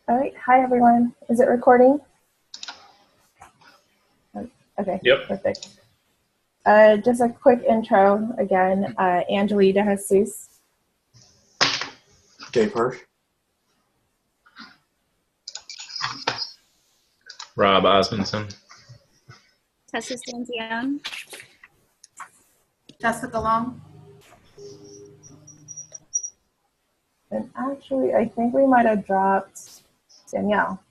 All right. Hi, everyone. Is it recording? Okay, Yep. perfect. Just a quick intro again. Angeli De Jesus. Dave Hirsch. Rob Osmondson. Tessa Stanzione. Jessica Long. And actually, I think we might have dropped Danielle.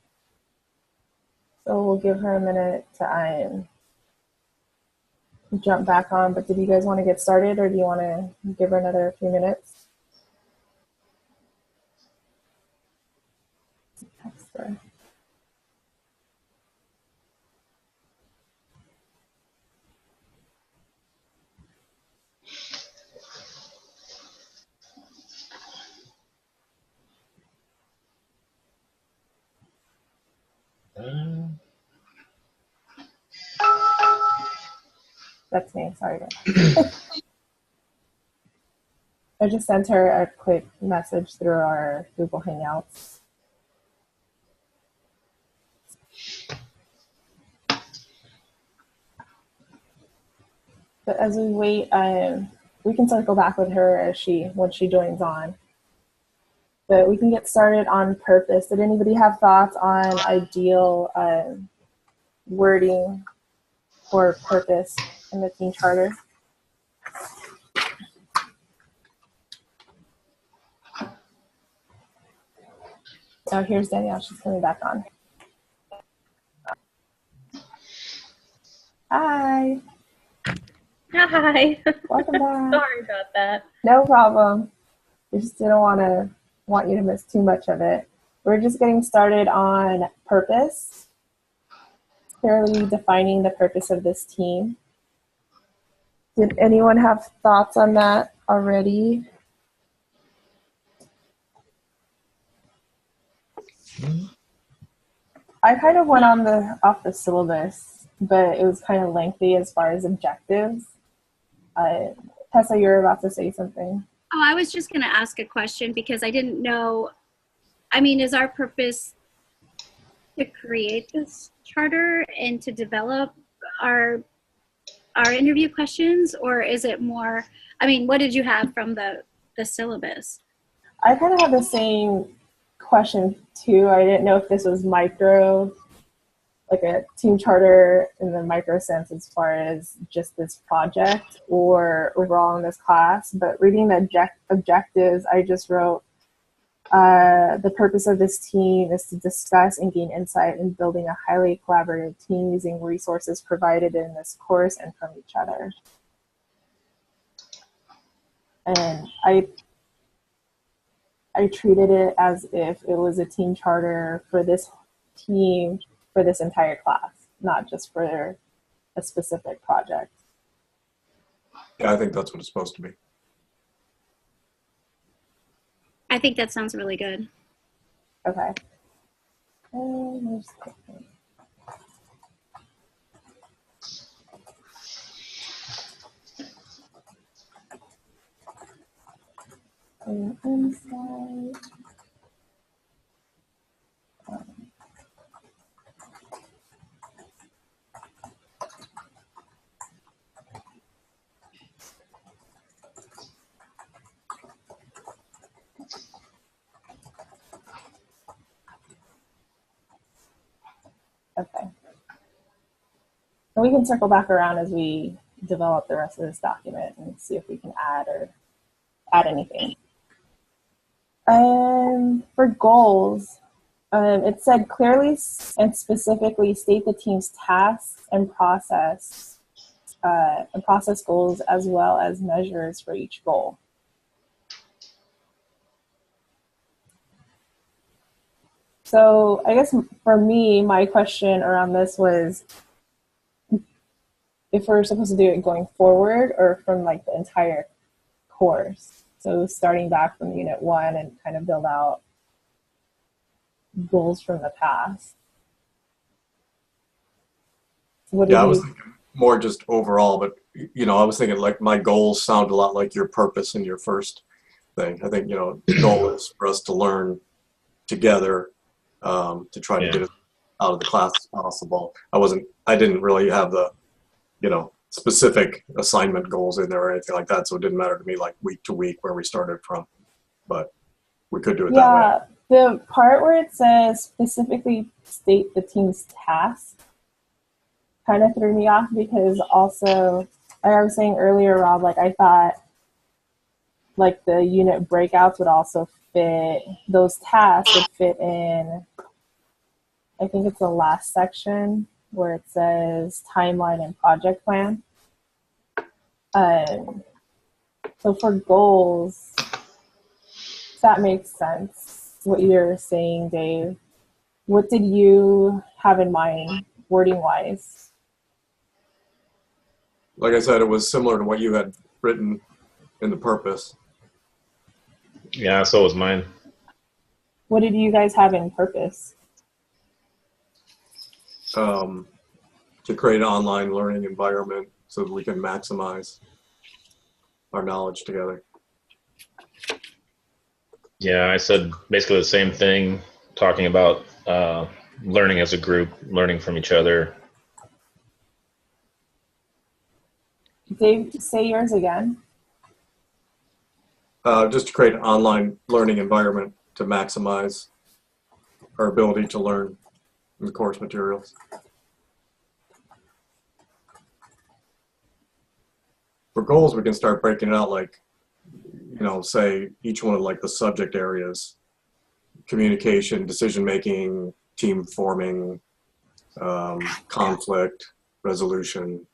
So we'll give her a minute to jump back on. But did you guys want to get started, or do you want to give her another few minutes? Text her. That's me. Sorry. I just sent her a quick message through our Google Hangouts. But as we wait, we can circle back with her when she joins on. But we can get started on purpose. Did anybody have thoughts on ideal wording for purpose in the team charter? Oh, here's Danielle. She's coming back on. Hi. Hi. Welcome back. Sorry about that. No problem. We just didn't want you to miss too much of it. We're just getting started on purpose, clearly defining the purpose of this team. Did anyone have thoughts on that already? I kind of went off the syllabus, but it was kind of lengthy as far as objectives. Tessa, you're about to say something. Oh, I was just going to ask a question because I didn't know. I mean, is our purpose to create this charter and to develop our interview questions, or is it more? I mean, what did you have from the syllabus? I kind of have the same question too. I didn't know if this was micro, like a team charter in the micro sense as far as just this project or overall in this class. But reading the objectives, I just wrote, the purpose of this team is to discuss and gain insight in building a highly collaborative team using resources provided in this course and from each other. And I treated it as if it was a team charter for this team for this entire class, not just for a specific project. Yeah, I think that's what it's supposed to be. I think that sounds really good. Okay. Inside. Okay. And we can circle back around as we develop the rest of this document and see if we can add anything. For goals, it said clearly and specifically state the team's tasks and process goals as well as measures for each goal. So I guess for me, my question around this was if we're supposed to do it going forward or from like the entire course. So starting back from unit 1 and kind of build out goals from the past. I was thinking more just overall, but I was thinking like my goals sound a lot like your purpose in your first thing. I think, the goal is for us to learn together to try to Yeah. get it out of the class as possible. I didn't really have the, specific assignment goals in there or anything like that, so it didn't matter to me like week to week where we started from, but we could do it that way. Yeah, the part where it says specifically state the team's task kind of threw me off, because also, like I was saying earlier, Rob, like I thought like the unit breakouts would also fit, those tasks would fit in, I think it's the last section where it says timeline and project plan. So for goals, that makes sense, what you're saying, Dave. What did you have in mind, wording-wise? Like I said, it was similar to what you had written in the purpose. Yeah, so was mine. What did you guys have in purpose? To create an online learning environment so that we can maximize our knowledge together. Yeah, I said basically the same thing, talking about learning as a group, learning from each other. Dave, say yours again. Just to create an online learning environment to maximize our ability to learn the course materials. For goals, we can start breaking it out, like, say each one of like the subject areas: communication, decision-making, team forming, conflict resolution.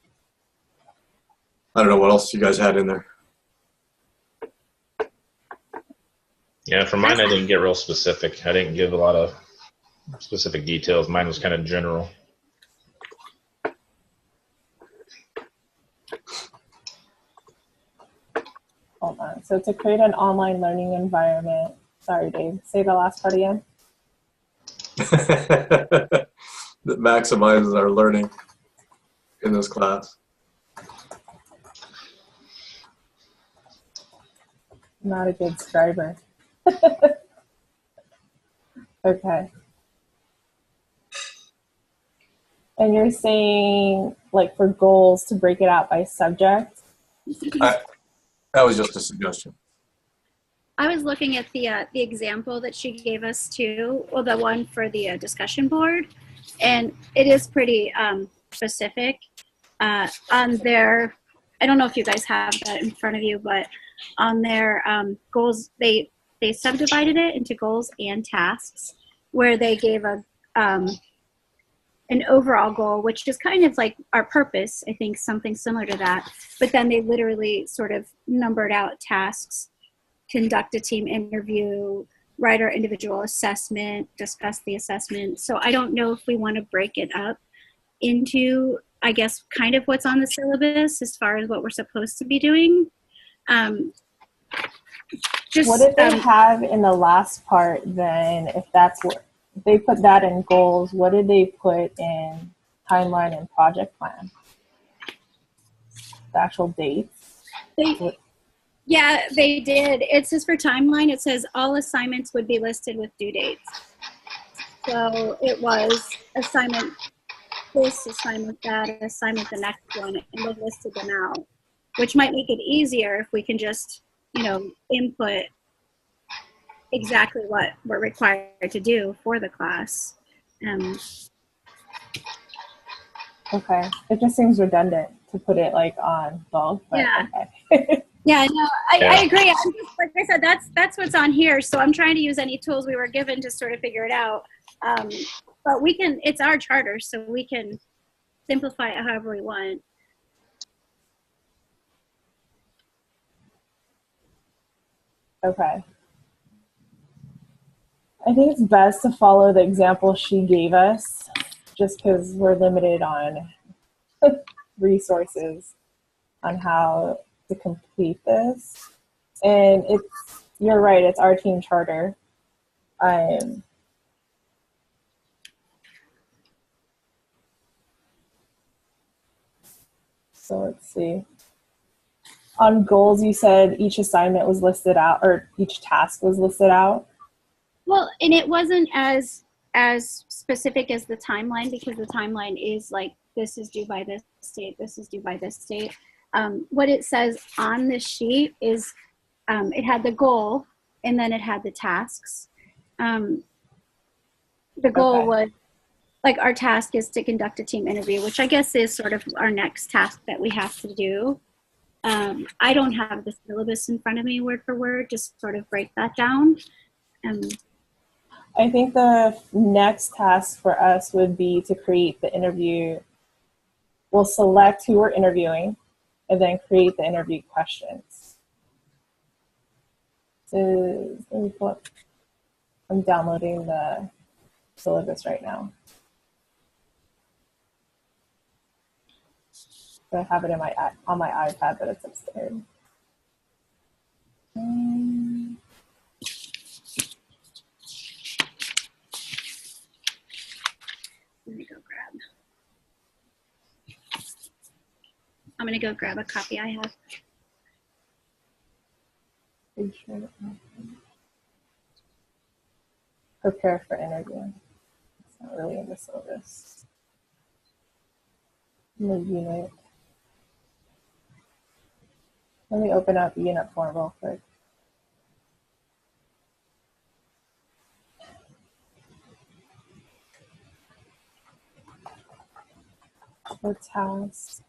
I don't know what else you guys had in there. Yeah, for mine, I didn't get real specific. I didn't give a lot of specific details. Mine was kind of general. Hold on. So to create an online learning environment, sorry, Dave, say the last part again. That maximizes our learning in this class. Not a good scriber. Okay. And you're saying, like, for goals, to break it out by subject? That was just a suggestion. I was looking at the example that she gave us too, or the one for the discussion board, and it is pretty specific. On their, I don't know if you guys have that in front of you, but on their goals, they subdivided it into goals and tasks, where they gave a an overall goal, which is kind of like our purpose, I think, something similar to that. But then they literally sort of numbered out tasks: conduct a team interview, write our individual assessment, discuss the assessment. So I don't know if we want to break it up into, I guess, kind of what's on the syllabus as far as what we're supposed to be doing. What did they have in the last part then, if that's what, if they put that in goals, what did they put in timeline and project plan? The actual dates? Yeah, they did. It says for timeline, it says all assignments would be listed with due dates. So it was assignment this, assignment that, assignment the next one, and they listed them out, which might make it easier if we can just, input exactly what we're required to do for the class. Okay. It just seems redundant to put it like on both. But Yeah. Okay. Yeah, no, I agree. I'm just, like I said, that's what's on here. So I'm trying to use any tools we were given to sort of figure it out. But we can, it's our charter, so we can simplify it however we want. Okay. I think it's best to follow the example she gave us, just because we're limited on resources on how to complete this. And you're right, it's our team charter. So let's see. On goals, you said each assignment was listed out, or each task was listed out. Well, and it wasn't as as specific as the timeline, because the timeline is like, this is due by this date, this is due by this date. What it says on the sheet is it had the goal and then it had the tasks. The goal Okay. was, like, our task is to conduct a team interview, which I guess is sort of our next task that we have to do. I don't have the syllabus in front of me word for word, just sort of break that down. I think the next task for us would be to create the interview. We'll select who we're interviewing and then create the interview questions. So, let me pull up. I'm downloading the syllabus right now. So I have it on my iPad, but it's upstairs. Let me go grab. I'm gonna go grab a copy I have. Pretty sure prepare for interview. It's not really in the syllabus. In the unit. Let me open up unit 4 real quick. For tasks.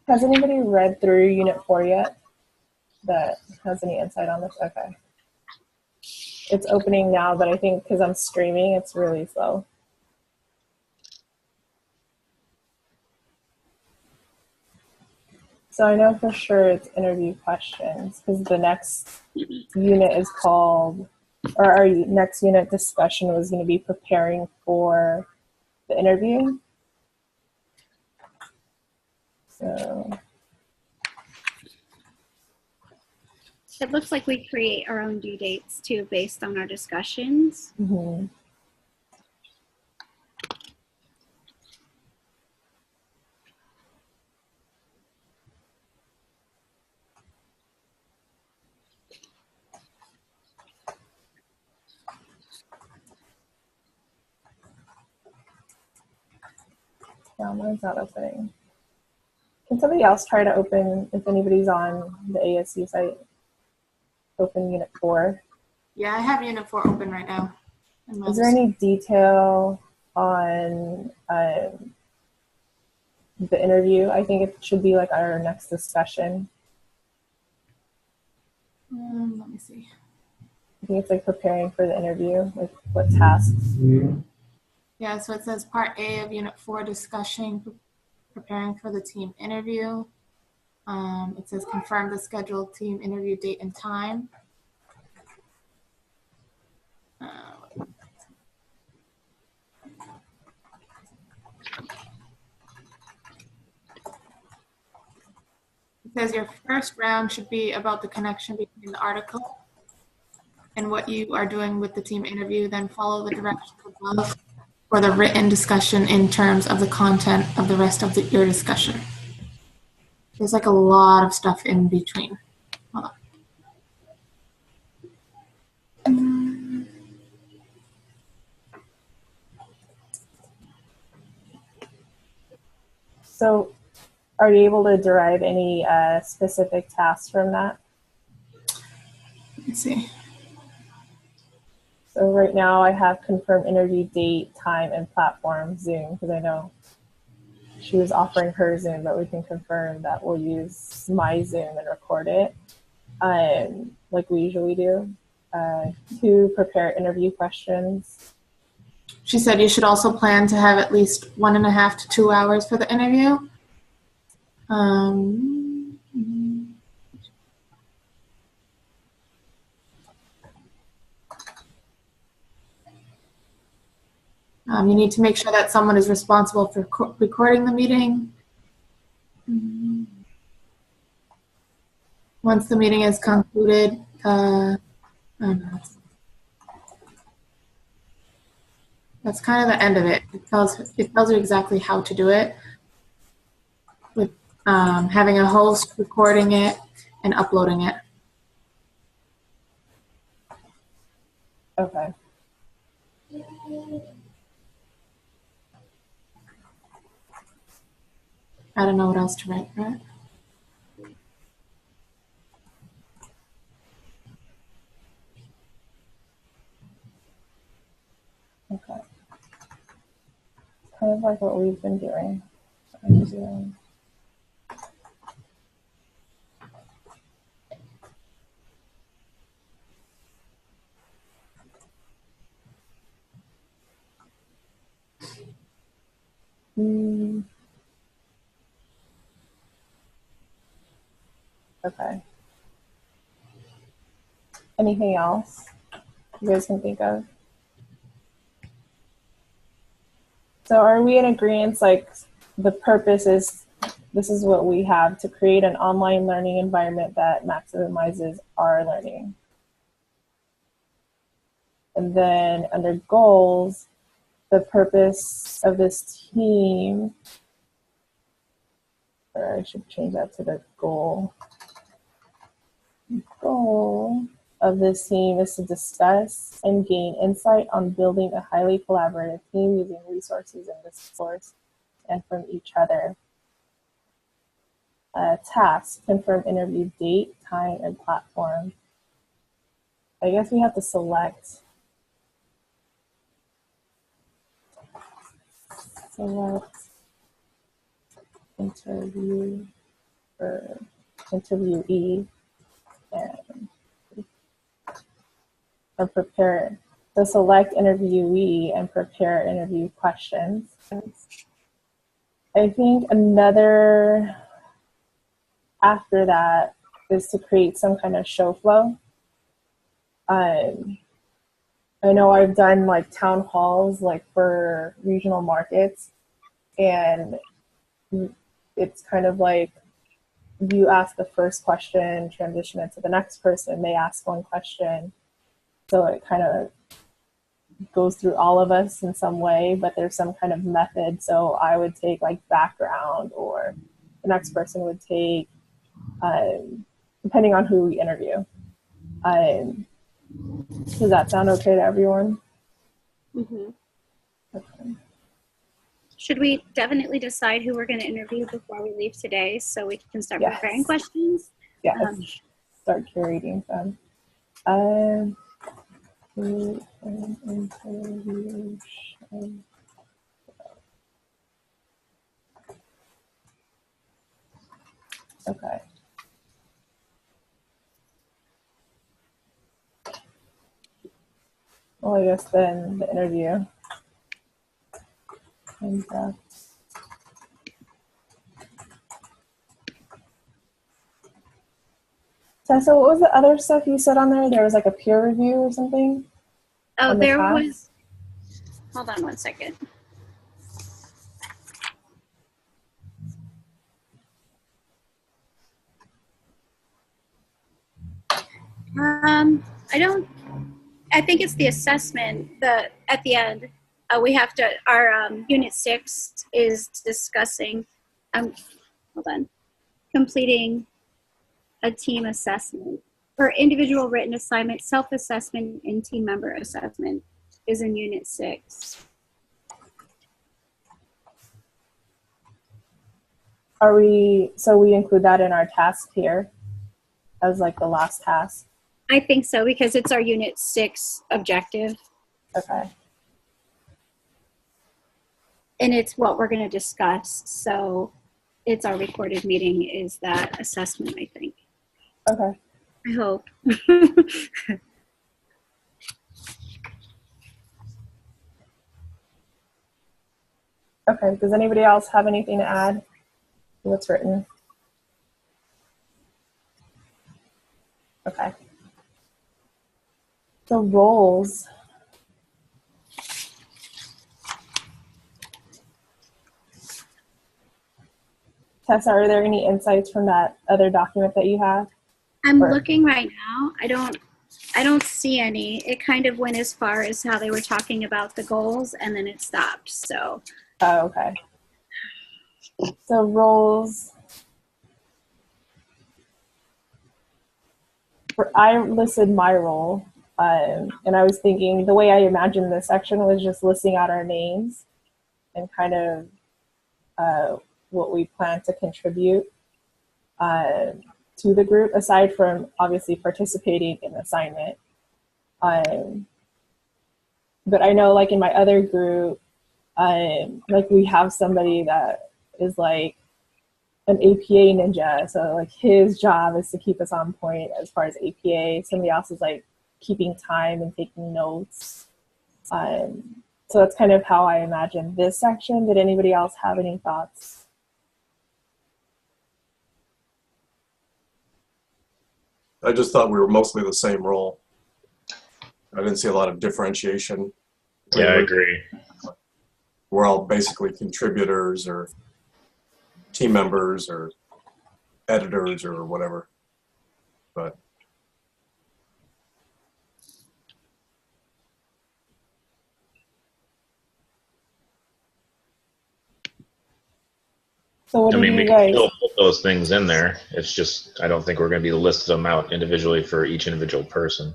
Has anybody read through Unit 4 yet that has any insight on this? Okay. It's opening now, but I think because I'm streaming, it's really slow. So I know for sure it's interview questions because the next unit is called, or our next unit discussion was going to be preparing for the interview. So It looks like we create our own due dates too, based on our discussions. mhm. Yeah, mine's not opening. Can somebody else try to open, if anybody's on the ASU site, open Unit 4? Yeah, I have Unit 4 open right now. Is there any detail on the interview? I think it should be like our next discussion. Let me see. I think it's like preparing for the interview, like what tasks. Yeah, so it says Part A of Unit 4, discussion, preparing for the team interview. It says confirm the scheduled team interview date and time. It says your first round should be about the connection between the article and what you are doing with the team interview, then follow the directions above for the written discussion in terms of the content of the rest of your discussion. There's like a lot of stuff in between. Hold on. So are you able to derive any specific tasks from that? Let me see. So right now I have confirmed interview date, time, and platform, Zoom, because I know she was offering her Zoom, but we can confirm that we'll use my Zoom and record it like we usually do. 2, prepare interview questions. She said you should also plan to have at least 1.5 to 2 hours for the interview. You need to make sure that someone is responsible for recording the meeting. Once the meeting is concluded, That's kind of the end of it. It tells you exactly how to do it with having a host, recording it, and uploading it. Okay. I don't know what else to write, right? Okay. Kind of like what we've been doing. I'm doing. Okay. Anything else you guys can think of? So are we in agreement, like the purpose is, this is what we have to create an online learning environment that maximizes our learning. And then under goals, the purpose of this team, or I should change that to the goal. Goal of this team is to discuss and gain insight on building a highly collaborative team using resources in this course and from each other. Task, confirm interview date, time, and platform. I guess we have to select interview for interviewee and prepare. So select interviewee and prepare interview questions. I think another after that is to create some kind of show flow. I know I've done like town halls like for regional markets, and it's kind of like you ask the first question, transition it to the next person, they ask one question. So it kind of goes through all of us in some way, but there's some kind of method. So I would take like background, or the next person would take, depending on who we interview. Does that sound okay to everyone? Mm-hmm. Okay. Should we definitely decide who we're going to interview before we leave today so we can start Yes. preparing questions? Yes. Start curating some. Okay. Well, I guess then the interview. And, Tessa, what was the other stuff you said on there? There was like a peer review or something? Oh, the there task? was, hold on one second. I think it's the assessment that at the end, we have to, our unit 6 is discussing, hold on, completing a team assessment or individual written assignment, self-assessment, and team member assessment is in unit 6. So we include that in our task here as like the last task? I think so, because it's our unit 6 objective. Okay. And it's what we're going to discuss. So it's our recorded meeting is that assessment, I think. Okay. I hope. Okay. Does anybody else have anything to add to what's written? Okay. The roles. Tessa, are there any insights from that other document that you have? I'm Or- looking right now. I don't I don't see any. It kind of went as far as how they were talking about the goals, and then it stopped. So, Oh, okay. So roles. I listed my role, and I was thinking the way I imagined this section was just listing out our names and kind of what we plan to contribute to the group, aside from obviously participating in assignment. But I know, like in my other group, like we have somebody that is like an APA ninja. So like his job is to keep us on point as far as APA. Somebody else is like keeping time and taking notes. So that's kind of how I imagine this section. Did anybody else have any thoughts? I just thought we were mostly the same role. I didn't see a lot of differentiation. Yeah, I agree. We're all basically contributors or team members or editors or whatever. But So what I do mean, you we can guys? still put those things in there. It's just, I don't think we're going to be listing them out individually for each individual person.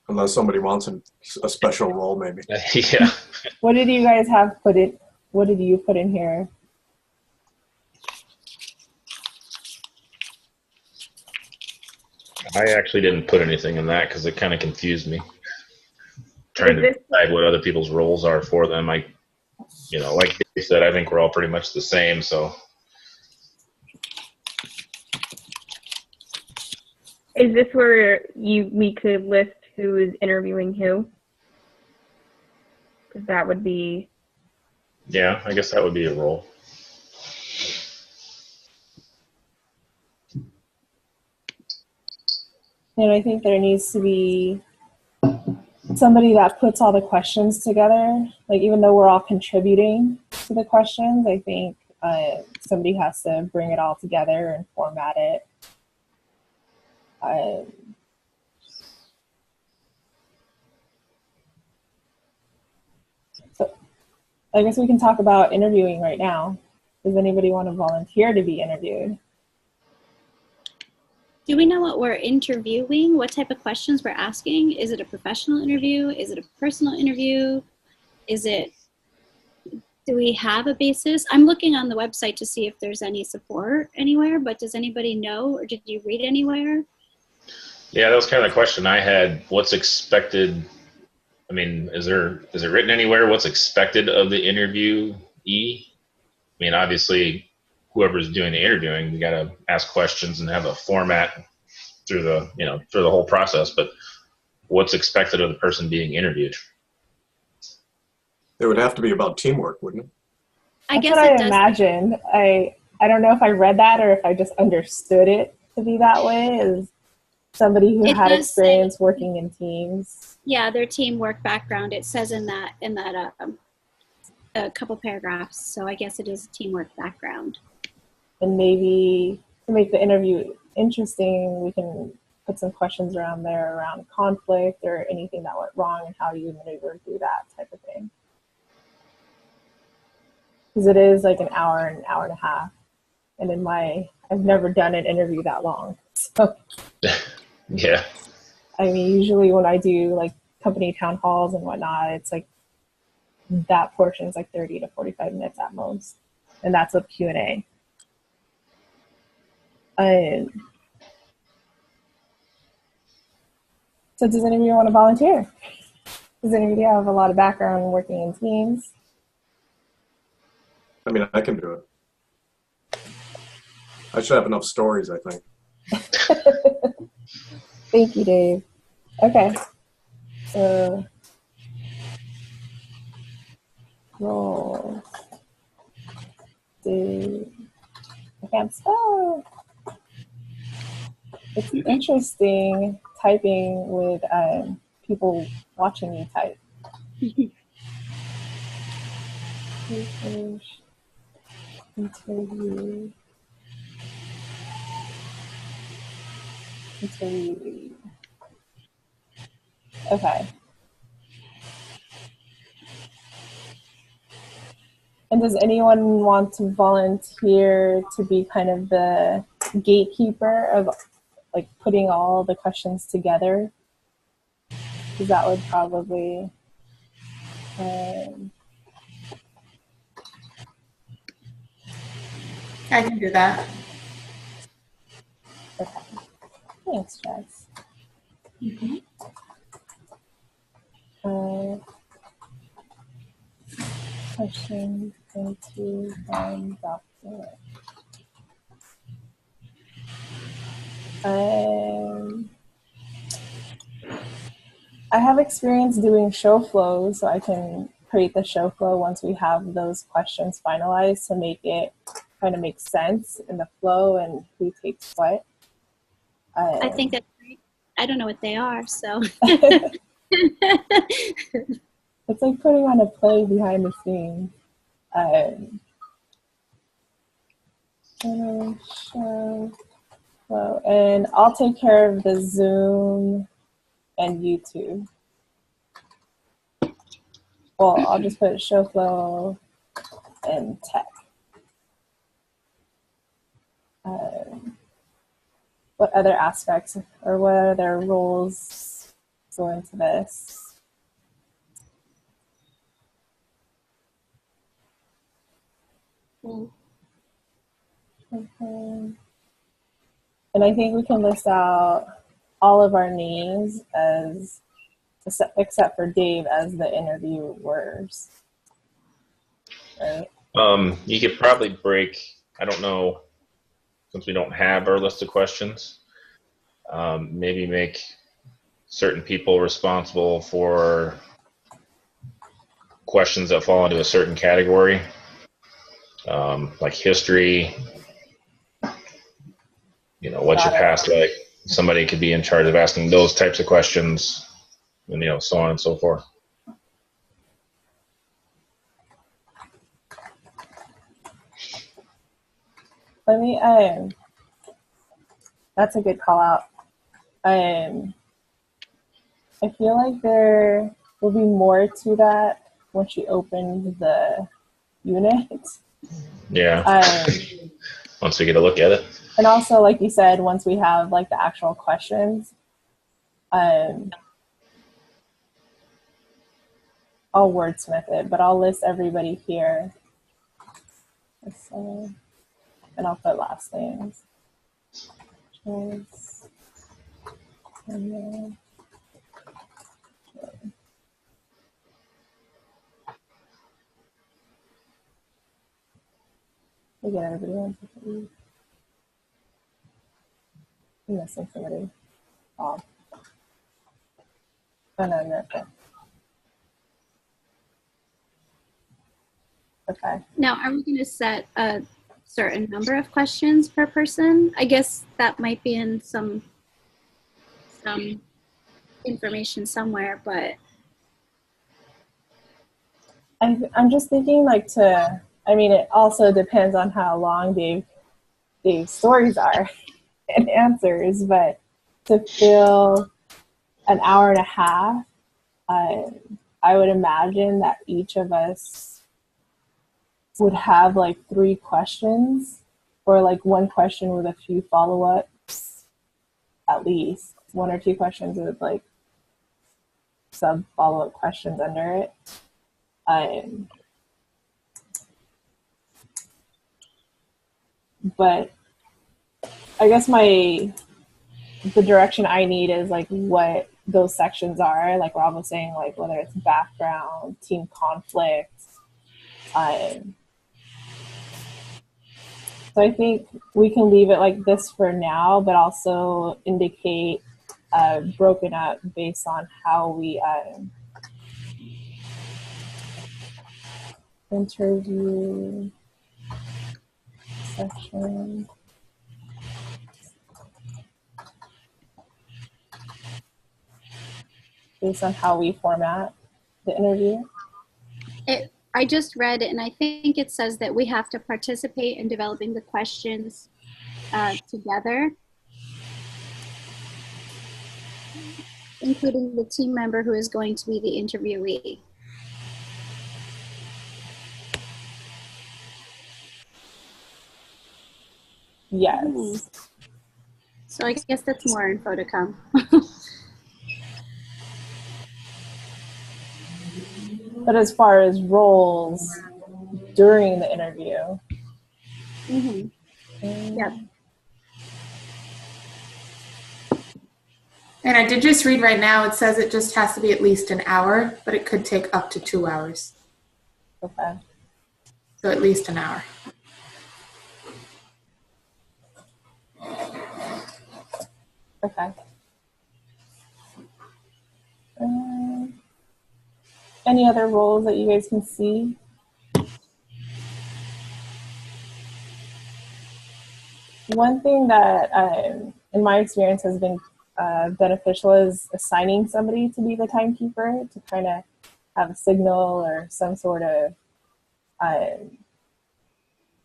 unless somebody wants a special role, maybe. Yeah. What did you guys have put in? What did you put in here? I actually didn't put anything in that because it kind of confused me. Trying to decide what other people's roles are for them. Like you said, I think we're all pretty much the same. So Is this where we could list who is interviewing who? Because that would be. yeah, I guess that would be a role. And I think there needs to be somebody that puts all the questions together. Like, even though we're all contributing to the questions, I think somebody has to bring it all together and format it. So I guess we can talk about interviewing right now. Does anybody want to volunteer to be interviewed? do we know what we're interviewing? What type of questions we're asking? Is it a professional interview? Is it a personal interview? Do we have a basis? I'm looking on the website to see if there's any support anywhere, but does anybody know, or did you read anywhere? Yeah, that was kind of the question I had. What's expected? I mean, is it written anywhere what's expected of the interviewee? I mean, obviously, whoever's doing the interviewing, we got to ask questions and have a format through the whole process. But what's expected of the person being interviewed? It would have to be about teamwork, wouldn't it? I That's guess what it I does. imagined. I don't know if I read that or if I just understood it to be that way, as somebody who It had does say- experience working in teams. Yeah, their teamwork background. It says in that a couple paragraphs. So I guess it is a teamwork background. And maybe to make the interview interesting, we can put some questions around there around conflict or anything that went wrong and how you maneuver through that type of thing. Because it is like an hour and a half. And I've never done an interview that long. So, Yeah. I mean, usually when I do like company town halls and whatnot, it's like that portion is like 30 to 45 minutes at most. And that's a Q&A. So does anybody want to volunteer? Does anybody have a lot of background working in teams? I mean, I can do it. I should have enough stories, I think. Thank you, Dave. Okay. So roll. Dave. I can't spell. It's interesting typing with people watching you type. Research, interview, interviewee. Okay. And does anyone want to volunteer to be kind of the gatekeeper of like putting all the questions together? Because that would probably I can do that. okay. Thanks, Jess. Questions into one document. I have experience doing show flows, so I can create the show flow once we have those questions finalized to make it kind of make sense in the flow and who takes what. I think that's great. I don't know what they are, so. It's like putting on a play behind the scenes. Show flow. And I'll take care of the Zoom and YouTube. Well, I'll just put show flow and tech. What other aspects or what other roles go into this? Okay. And I think we can list out all of our names as, except for Dave, as the interviewers. Right? You could probably break, I don't know, since we don't have our list of questions, maybe make certain people responsible for questions that fall into a certain category, like history, you know, what's your past like? Somebody could be in charge of asking those types of questions, and, you know, so on and so forth. Let me, that's a good call out. I feel like there will be more to that once you open the unit. Yeah. Once we get a look at it. And also, like you said, once we have like the actual questions, I'll wordsmith it, but I'll list everybody here. So, and I'll put last names. Choice. And then, we get everybody on. I'm missing somebody. Oh, no, you're okay. Okay. Now, are we going to set a certain number of questions per person? I guess that might be in some information somewhere, but I'm just thinking like I mean, it also depends on how long Dave's stories are and answers, but to fill an hour and a half, I would imagine that each of us would have like 3 questions or like 1 question with a few follow-ups, at least 1 or 2 questions with like sub follow-up questions under it. But I guess the direction I need is like what those sections are, like Rob was saying, like whether it's background, team conflict. So I think we can leave it like this for now, but also indicate broken up based on how we interview section. Based on how we format the interview. I just read it, and I think it says that we have to participate in developing the questions together. including the team member who is going to be the interviewee. Yes. So I guess that's more info to come. But as far as roles during the interview. Yep. And I did just read right now, it says it just has to be at least an hour, but it could take up to 2 hours. Okay. So at least an hour. Okay. Any other roles that you guys can see? One thing that, in my experience, has been beneficial is assigning somebody to be the timekeeper to kind of have a signal or some sort of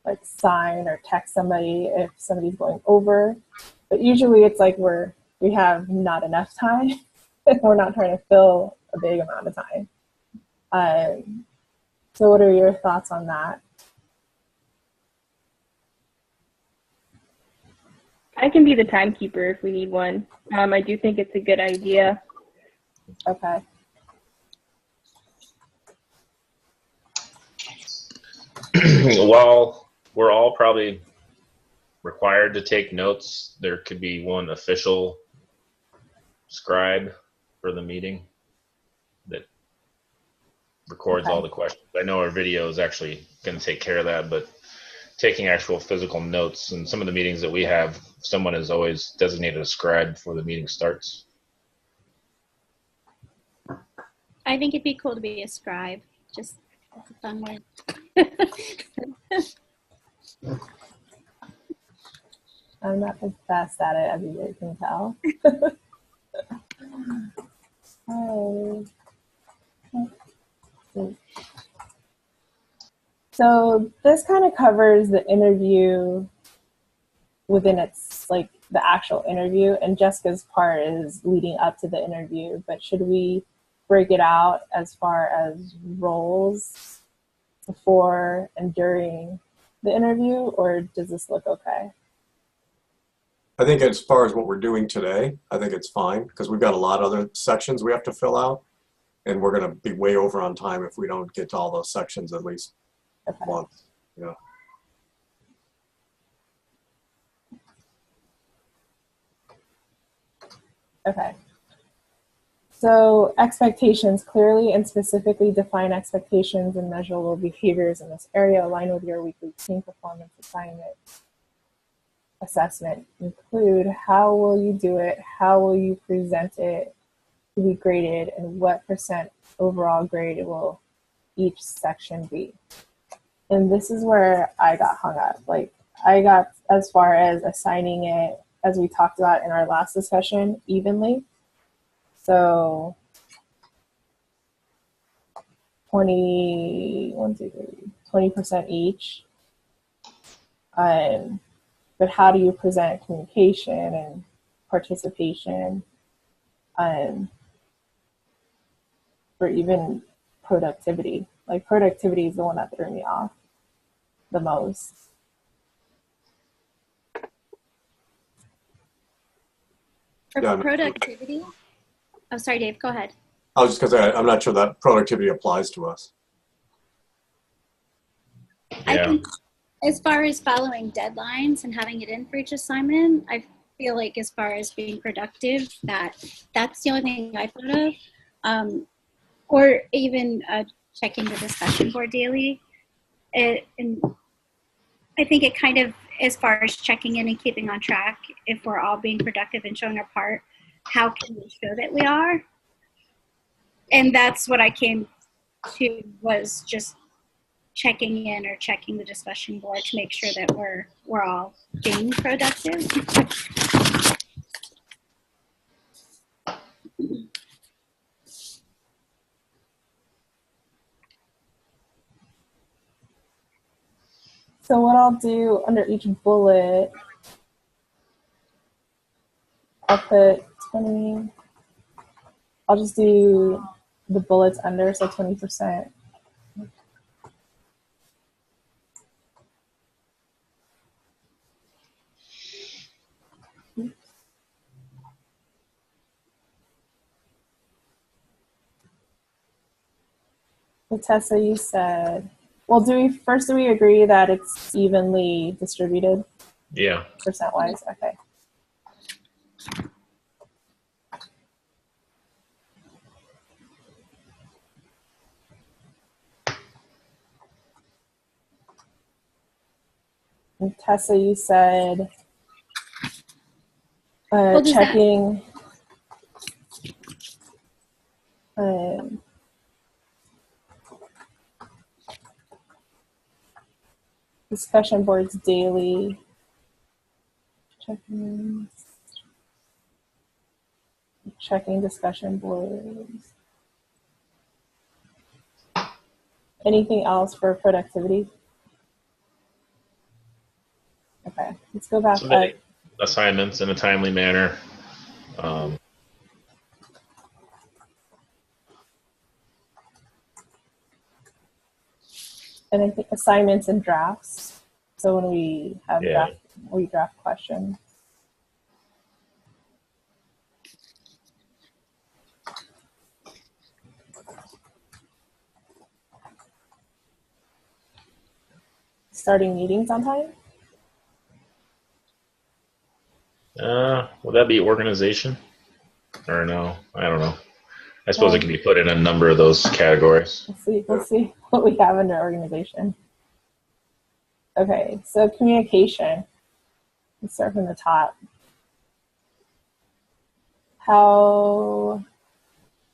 like sign or text somebody if somebody's going over. But usually it's like we have not enough time and we're not trying to fill a big amount of time. So what are your thoughts on that? I can be the timekeeper if we need one. I do think it's a good idea. Okay. While we're all probably required to take notes, there could be one official scribe for the meeting that records all the questions. I know our video is actually going to take care of that, but taking actual physical notes, and some of the meetings that we have, someone is always designated a scribe before the meeting starts. I think it'd be cool to be a scribe. Just that's a fun word. I'm not the best at it, as you guys can tell. So this kind of covers the interview within its, like, the actual interview, and Jessica's part is leading up to the interview, but should we break it out as far as roles before and during the interview, or does this look okay? I think as far as what we're doing today, I think it's fine because we've got a lot of other sections we have to fill out, and we're going to be way over on time if we don't get to all those sections at least once. Yeah. Okay. So expectations, clearly and specifically define expectations and measurable behaviors in this area aligned with your weekly team performance assignment. Assessment include how will you do it, how will you present it to be graded, and what % overall grade will each section be. And this is where I got hung up. Like, I got as far as assigning it, as we talked about in our last discussion, evenly. So 20% each. But how do you present communication and participation, or even productivity? Like, productivity is the one that threw me off the most. For Yeah, productivity? Oh, sorry, Dave, go ahead. I was just going to say, I'm not sure that productivity applies to us. I think as far as following deadlines and having it in for each assignment, I feel like as far as being productive, that's the only thing I thought of. Or even checking the discussion board daily. And I think it kind of, as far as checking in and keeping on track, if we're all being productive and showing our part, how can we show that we are? And that's what I came to, was just checking in or checking the discussion board to make sure that we're all being productive. So what I'll do under each bullet, I'll put 20. I'll just do the bullets under, so 20%. Tessa, you said, well, do we agree that it's evenly distributed Yeah. percent-wise? Okay. And Tessa, you said What is that? checking discussion boards daily. Checking discussion boards. Anything else for productivity? Okay, let's go back. Submitting assignments in a timely manner. And I think assignments and drafts. So when we have Yeah. draft questions. Starting meetings on time? Would that be organization? Or no? I don't know. I suppose it can be put in a number of those categories. Let's see what we have under organization. Okay, so communication. Let's start from the top. How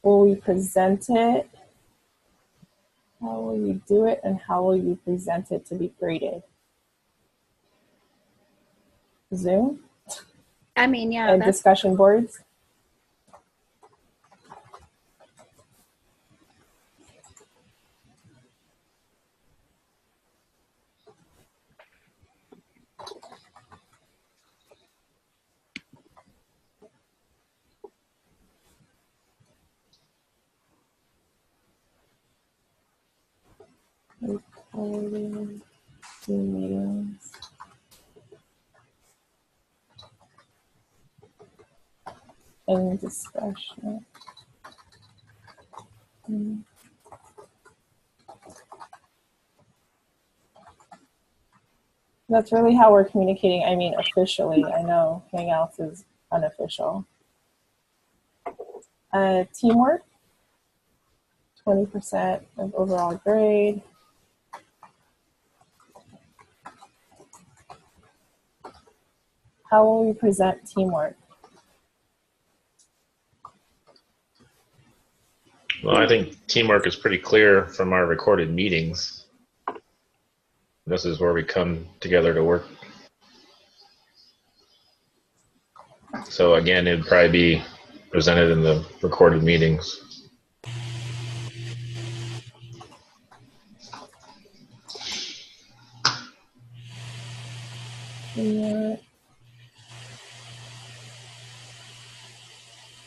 will we present it? How will you do it, and how will you present it to be graded? Zoom I mean, yeah, and that's discussion boards. Recording Zoom meetings. And discussion. That's really how we're communicating. I mean, officially. I know Hangouts is unofficial. Teamwork, 20% of overall grade. How will we present teamwork? Well, I think teamwork is pretty clear from our recorded meetings. This is where we come together to work. So again, it'd probably be presented in the recorded meetings. Teamwork.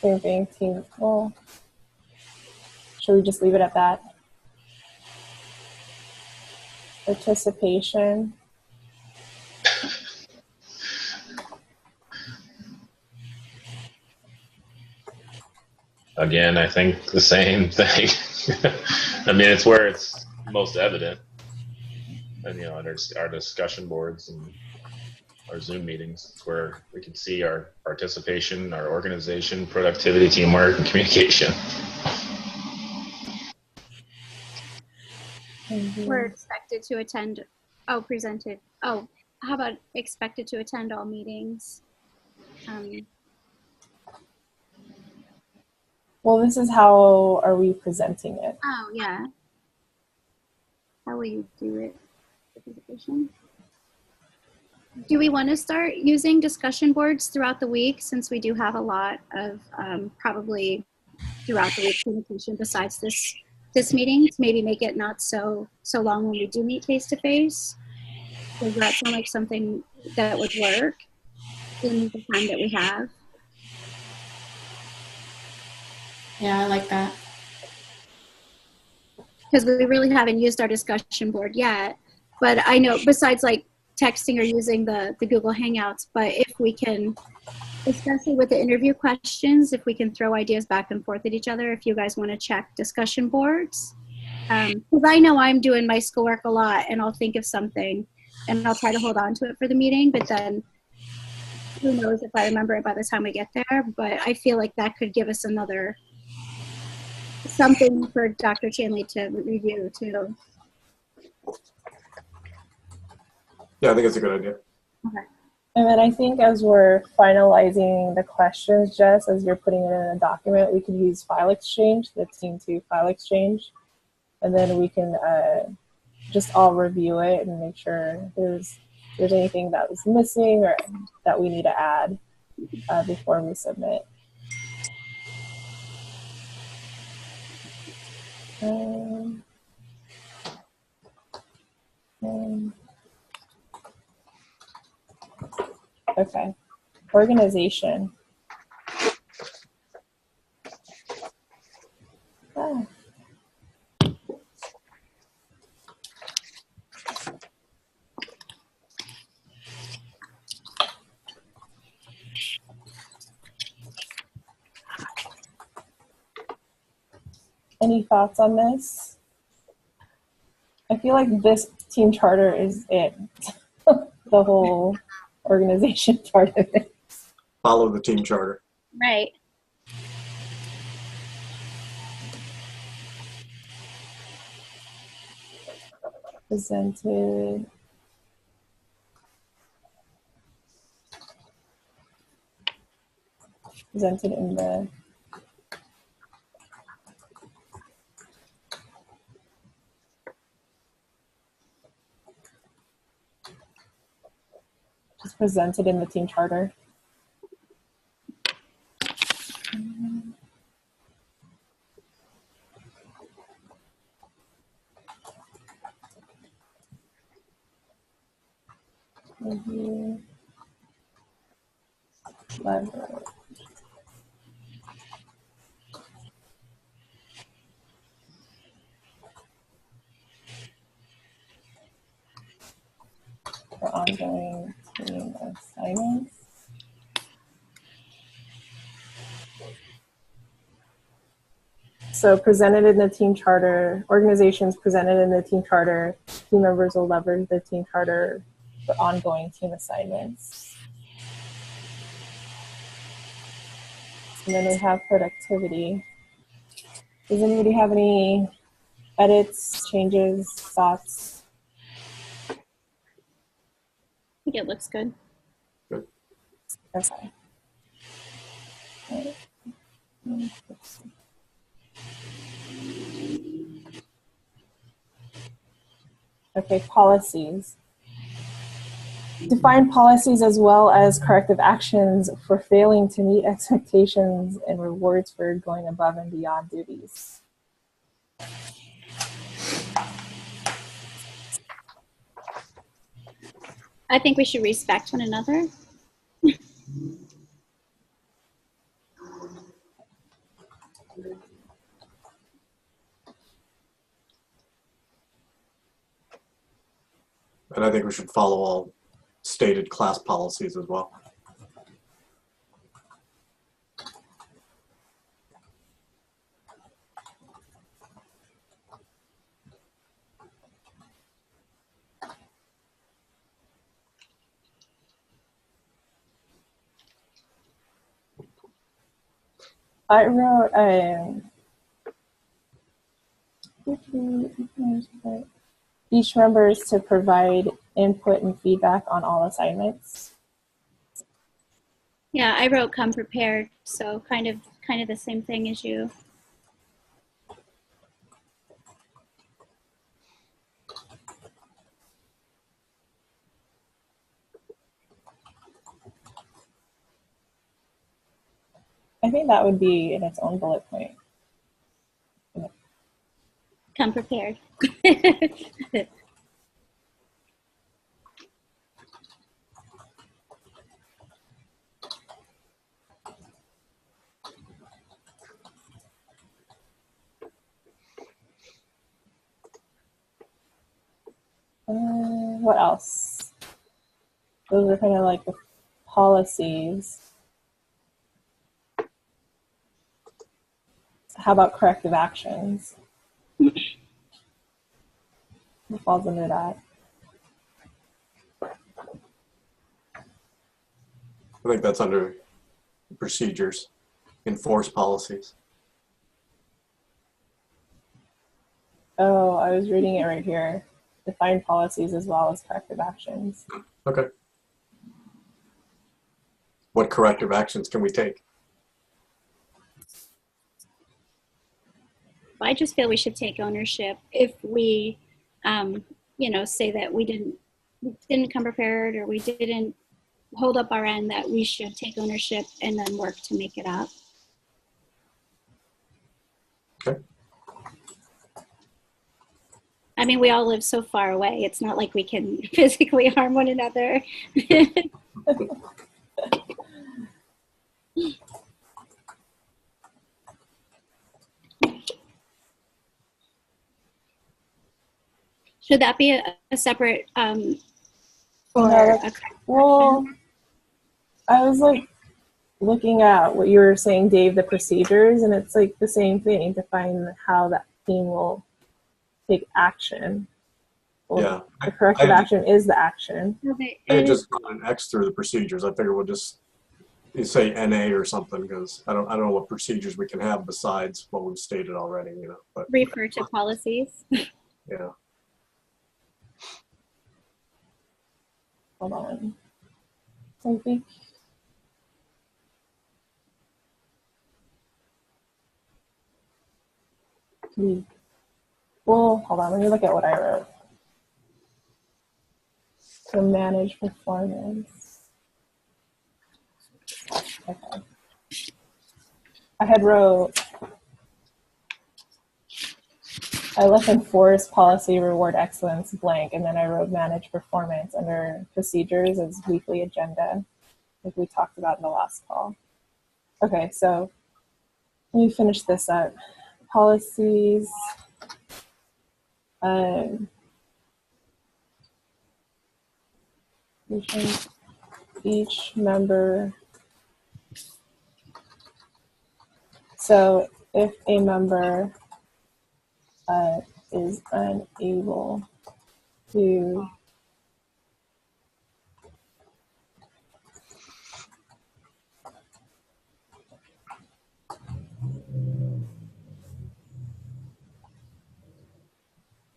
Same thing, team. Well, should we just leave it at that? Participation. Again, I think the same thing. I mean, it's where it's most evident. And, you know, on our discussion boards and our Zoom meetings, it's where we can see our participation, our organization, productivity, teamwork, and communication. we're expected to attend. Oh, presented. Oh, how about expected to attend all meetings? Well, this is how are we presenting it? Oh, yeah. How will you do it? Participation. Do we want to start using discussion boards throughout the week, since we do have a lot of probably throughout the week communication besides this meeting, to maybe make it not so long when we do meet face to face? Does that sound like something that would work in the time that we have? Yeah, I like that. Because we really haven't used our discussion board yet. But I know besides like texting or using the Google Hangouts, but if we can, especially with the interview questions, if we can throw ideas back and forth at each other, if you guys want to check discussion boards. Because I know I'm doing my schoolwork a lot and I'll think of something and I'll try to hold on to it for the meeting, but then who knows if I remember it by the time we get there. But I feel like that could give us another something for Dr. Chanley to review too. Yeah, I think it's a good idea. Okay. And then I think as we're finalizing the questions, Jess, as you're putting it in a document, we could use File Exchange, the Team 2 File Exchange. And then we can just all review it and make sure there's anything that was missing or that we need to add before we submit. Okay, organization. Ah. Any thoughts on this? I feel like this team charter is it. The whole organization part of it. Follow the team charter. Right. Presented. Presented in the just presented in the team charter. Review. Leverage. For ongoing team assignments. So presented in the team charter, organizations presented in the team charter, team members will leverage the team charter for ongoing team assignments. And then we have productivity. Does anybody have any edits, changes, thoughts? I think it looks good. Okay. Okay, policies. Define policies as well as corrective actions for failing to meet expectations and rewards for going above and beyond duties. I think we should respect one another. And I think we should follow all stated class policies as well. I wrote each member is to provide input and feedback on all assignments. Yeah, I wrote come prepared, so kind of the same thing as you. I think that would be in its own bullet point. Come prepared. what else? Those are kind of like the policies. How about corrective actions? What falls under that? I think that's under procedures, enforce policies. Oh, I was reading it right here. Define policies as well as corrective actions. Okay. What corrective actions can we take? I just feel we should take ownership if we, say that we didn't come prepared or we didn't hold up our end, that we should take ownership and then work to make it up. Okay. I mean, we all live so far away. It's not like we can physically harm one another. Should that be a separate Well, I was like looking at what you were saying, Dave, the procedures, and it's like the same thing. Define how that team will take action. Well, Yeah. the corrective action is the action. I had just run an X through the procedures. I figure we'll just say NA or something, because I don't know what procedures we can have besides what we've stated already, but refer to policies. yeah. Hold on. I think. Well, hold on. Let me look at what I wrote. To manage performance. Okay. I had wrote, I left enforce policy reward excellence blank, and then I wrote manage performance under procedures as weekly agenda, like we talked about in the last call. Okay, so let me finish this up. Policies. Each member. So if a member is unable to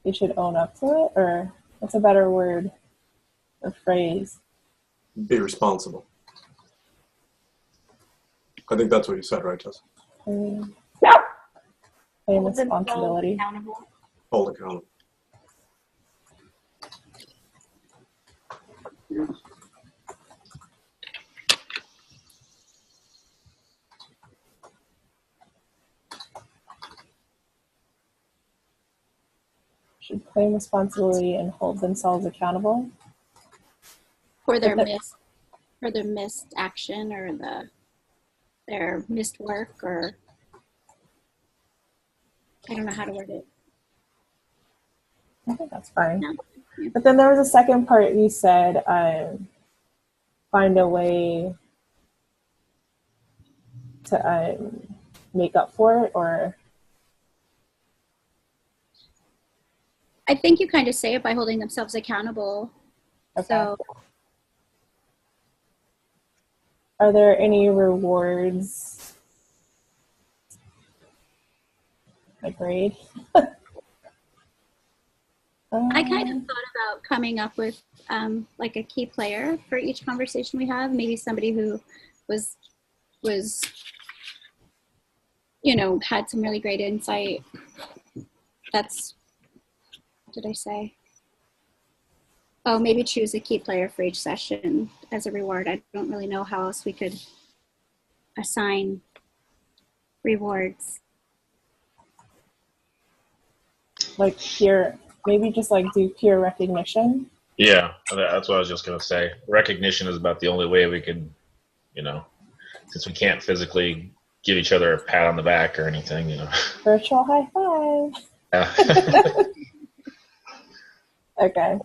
you should own up to it, or what's a better word or phrase? Be responsible. I think that's what you said, right, Jess? Claim responsibility. Hold accountable. Should claim responsibility and hold themselves accountable For their missed action or their missed work, or I don't know how to word it. I think that's fine. No. But then there was a second part you said, find a way to make up for it, or I think you kind of say it by holding themselves accountable. okay. So Are there any rewards? Agreed. I kind of thought about coming up with like a key player for each conversation we have. Maybe somebody who was had some really great insight. That's, what did I say? Oh, maybe choose a key player for each session as a reward. I don't really know how else we could assign rewards. like peer, maybe just like do peer recognition. Yeah, that's what I was just going to say. Recognition is about the only way we could, since we can't physically give each other a pat on the back or anything, Virtual high five. Yeah. Okay.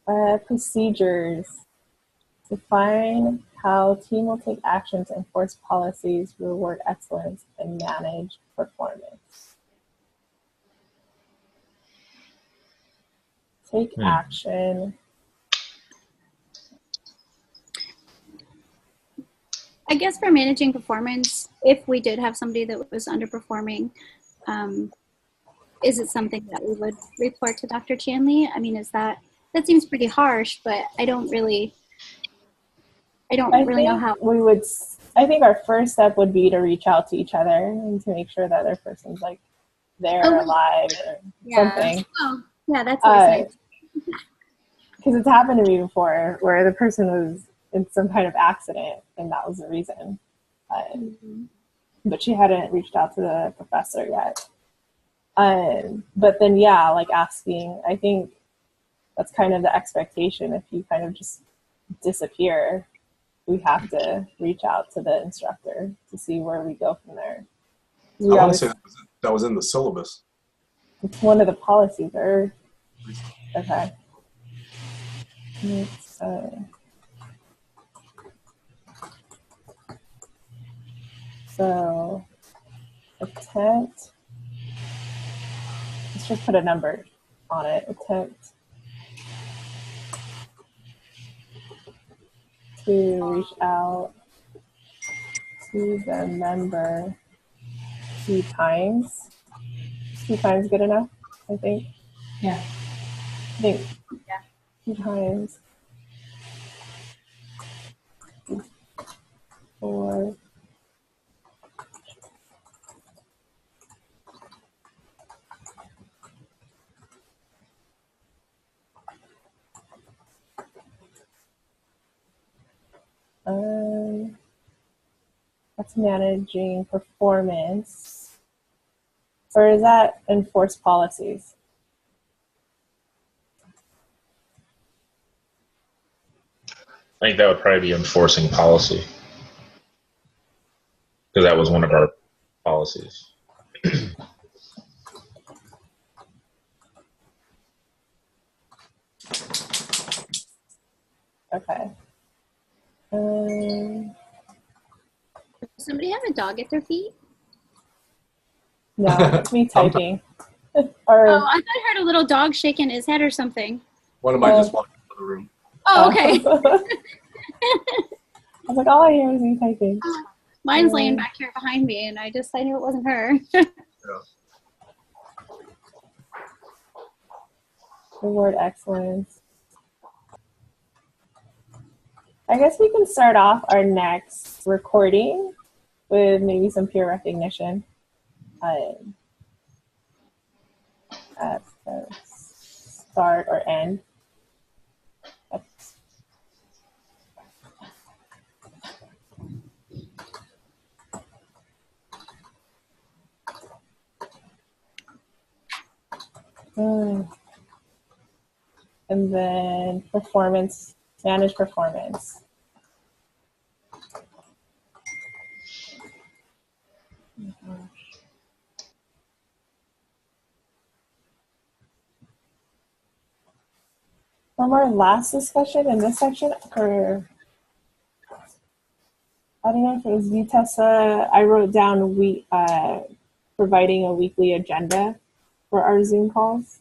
Procedures. Define how team will take action to enforce policies, reward excellence, and manage performance. Take action. I guess for managing performance, if we did have somebody that was underperforming, is it something that we would report to Dr. Chanley? I mean, that seems pretty harsh, but I don't really know how. I think our first step would be to reach out to each other and to make sure that other person's like there or alive or something. Oh, yeah, that's nice. Because it's happened to me before where the person was in some kind of accident and that was the reason. But she hadn't reached out to the professor yet. But then, like asking, I think that's kind of the expectation. If you kind of just disappear, we have to reach out to the instructor to see where we go from there. I want to say that was in the syllabus. It's one of the policies, or okay. So attempt. Let's just put a number on it. Attempt to reach out to the member 2 times. 2 times good enough, I think. Yeah. I think 2 times. 4. That's managing performance. Or is that enforce policies? I think that would probably be enforcing policy, because that was one of our policies. Okay. Does somebody have a dog at their feet? No, it's me typing. Oh, I thought I heard a little dog shaking his head or something. One of mine just walked into the room. Oh, okay. I was like, all I hear is me typing. Mine's laying back here behind me, and I knew it wasn't her. Reward excellence. I guess we can start off our next recording with maybe some peer recognition at the start or end. And then performance, manage performance. From our last discussion in this section, or I don't know if it was you, Tessa, I wrote down providing a weekly agenda for our Zoom calls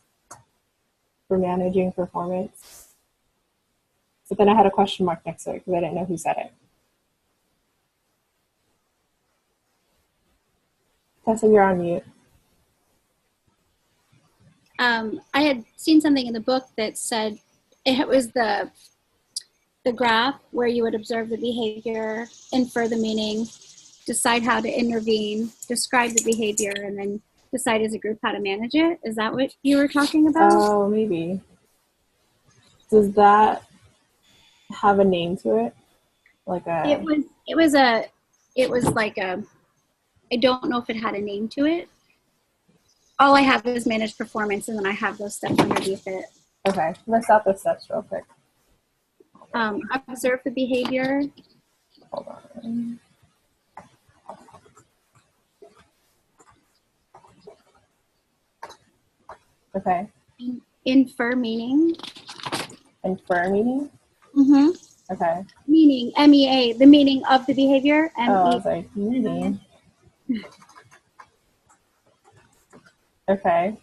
for managing performance. But then I had a question mark next to it because I didn't know who said it. Tessa, you're on mute. I had seen something in the book that said it was the graph where you would observe the behavior, infer the meaning, decide how to intervene, describe the behavior, and then decide as a group how to manage it. Is that what you were talking about? Oh, maybe. Does that have a name to it? Like a. It was like a. I don't know if it had a name to it. All I have is manage performance, and then I have those steps underneath it. Okay, list out the steps real quick. Observe the behavior. Hold on. Okay. Infer meaning. Infer meaning? Mm-hmm. Okay. Meaning, MEA, the meaning of the behavior. Oh, I was like, meaning. Okay.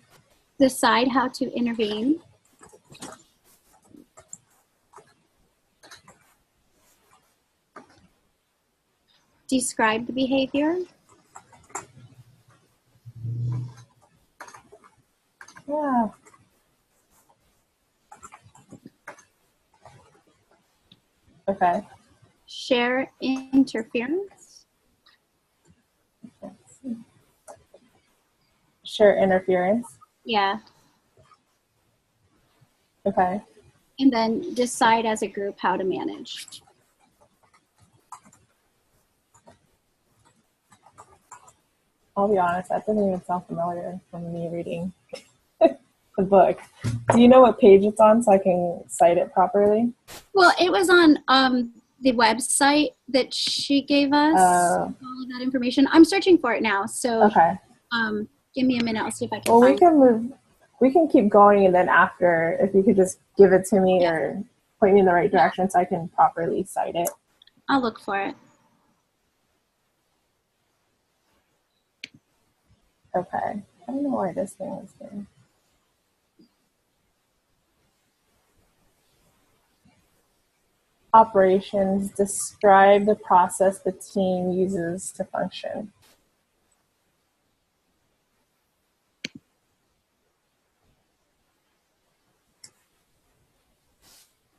Decide how to intervene. Describe the behavior. Yeah. Okay. Share interference. Share interference. Yeah. Okay. And then decide as a group how to manage. I'll be honest, that doesn't even sound familiar from me reading the book. Do you know what page it's on so I can cite it properly? Well, it was on the website that she gave us, all of that information. I'm searching for it now, so Okay. give me a minute. I'll see if I can Well, find we can keep going, and then after, if you could just give it to me or point me in the right direction so I can properly cite it. I'll look for it. Okay. I don't know why this thing is here. Operations. Describe the process the team uses to function.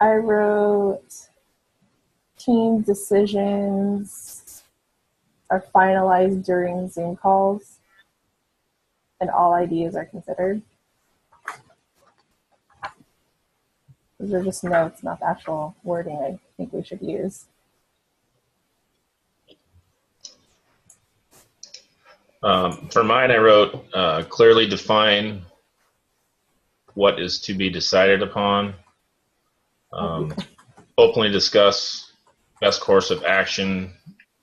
I wrote team decisions are finalized during Zoom calls and all ideas are considered. Those are just notes, not the actual wording I think we should use. For mine, I wrote clearly define what is to be decided upon. Openly discuss best course of action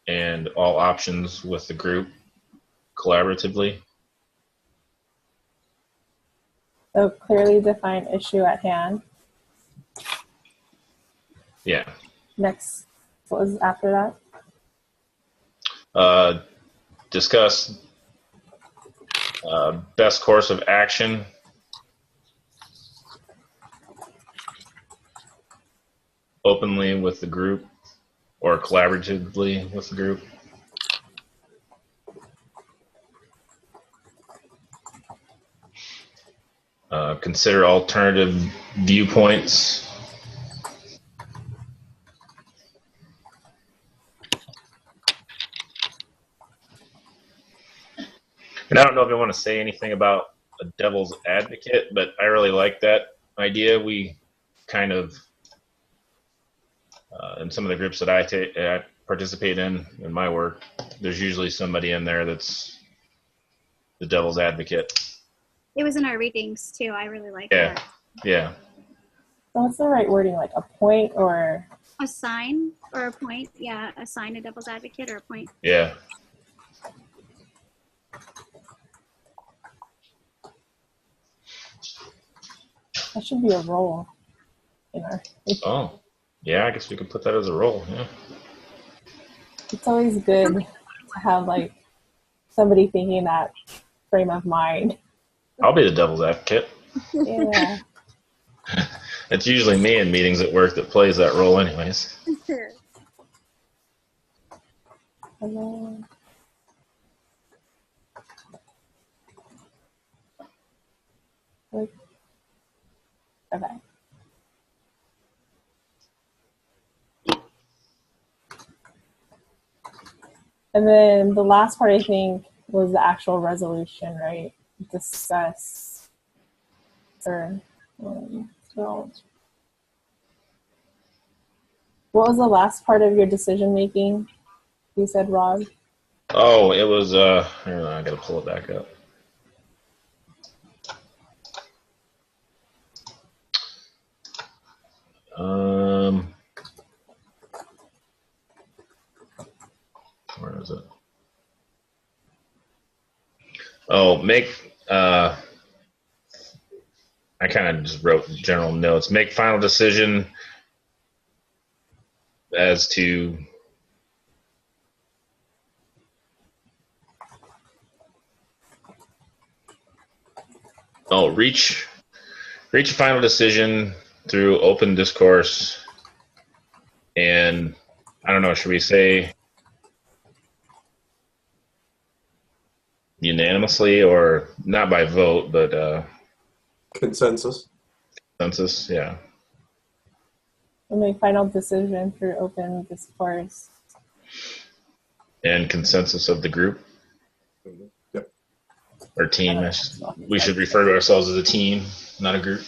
and all options with the group collaboratively. So clearly define issue at hand. Yeah. Next, what was after that? Discuss best course of action openly with the group or collaboratively with the group. Consider alternative viewpoints. And I don't know if I want to say anything about a devil's advocate, but I really like that idea. We kind of, in some of the groups that I participate in my work, there's usually somebody in there that's the devil's advocate. It was in our readings too. I really like Yeah. Yeah. So what's the right wording? Like a point or? Assign or a point. Yeah, assign a devil's advocate or a point. Yeah. That should be a role in our. Oh, yeah. I guess we could put that as a role. Yeah. It's always good to have like somebody thinking that frame of mind. I'll be the devil's advocate. Yeah. It's usually me in meetings at work that plays that role, anyways. And then, okay. And then the last part, I think, was the actual resolution, right? Discuss. Or, so, what was the last part of your decision making? You said, Rod? Oh, it was, I got to pull it back up. Where is it? Oh, I I kind of just wrote general notes. Make final decision as to reach a final decision through open discourse, and I don't know, should we say unanimously or not by vote, but Consensus. consensus? Yeah. And make final decision through open discourse. And consensus of the group Yep. or team. We should refer to ourselves as a team, not a group.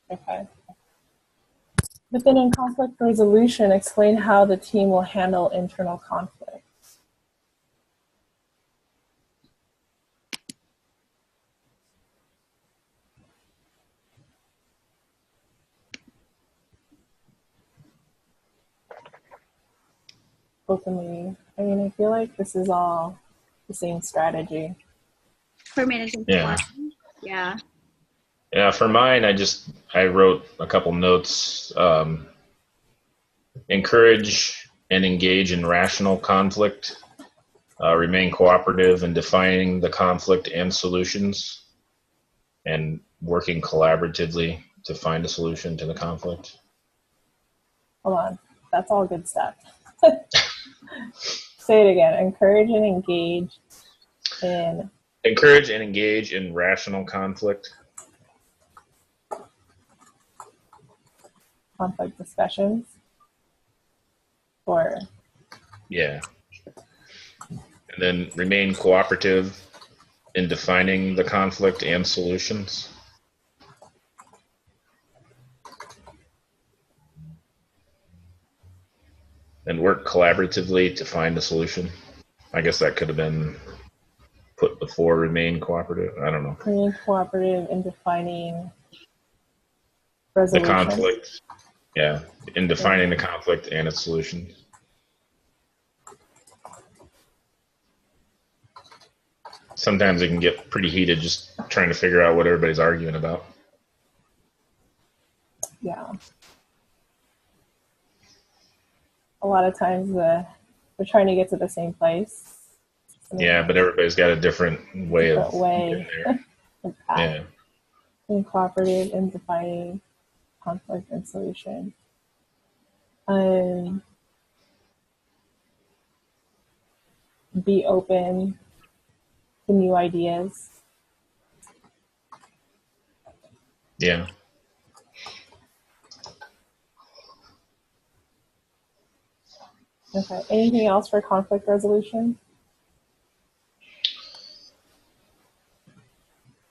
Okay. But then in conflict resolution, explain how the team will handle internal conflict. Openly. I mean, I feel like this is all the same strategy. For managing Yeah. conflict. Yeah. Yeah, for mine, I wrote a couple notes. Encourage and engage in rational conflict. Remain cooperative in defining the conflict and solutions, and working collaboratively to find a solution to the conflict. Hold on. That's all good stuff. Say it again. Encourage and engage in Encourage and engage in rational conflict. conflict discussions. Or Yeah. And then remain cooperative in defining the conflict and solutions. And work collaboratively to find a solution. I guess that could have been put before remain cooperative. I don't know. remain cooperative in defining The resolution. conflict. Yeah. In defining the conflict and its solution. Sometimes it can get pretty heated just trying to figure out what everybody's arguing about. Yeah. A lot of times they're trying to get to the same place. Yeah, but everybody's got a different way of Different way. getting there. Yeah. Being cooperative in defining conflict and solution. Be open to new ideas. Yeah. Okay. Anything else for conflict resolution?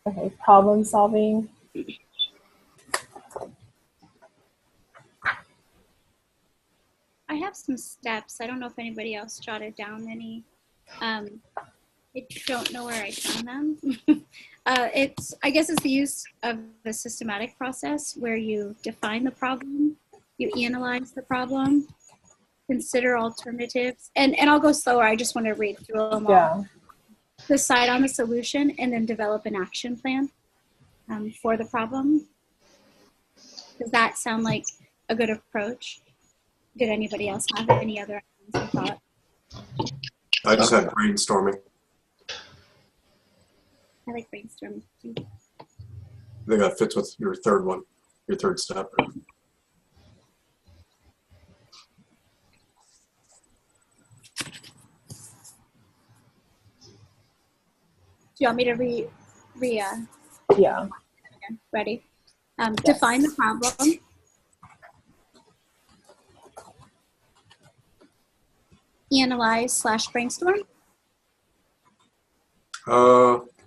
Okay. Problem solving. I have some steps. I don't know if anybody else jotted down any. I don't know where I found them. I guess it's the use of the systematic process where you define the problem, you analyze the problem, consider alternatives, and I'll go slower. I just want to read through them all. Yeah. Decide on the solution and then develop an action plan for the problem. Does that sound like a good approach? Did anybody else have any other ideas or thoughts? I just had brainstorming. I like brainstorming too. I think that fits with your third one, your third step. Do you want me to Yeah. again? Ready? Define the problem. Analyze/brainstorm.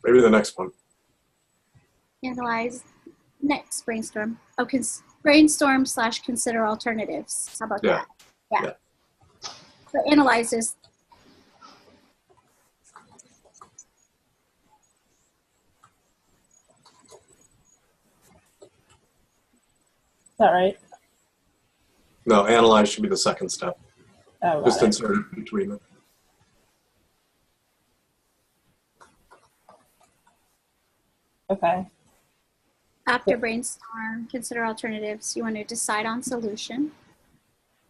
Maybe the next one. Analyze. Next, brainstorm. Oh, brainstorm/consider alternatives. How about Yeah. that? Yeah. So analyze is Is that right? No, analyze should be the second step. Oh, Just got it. insert it between them. Okay. After brainstorm, consider alternatives. You want to decide on solution.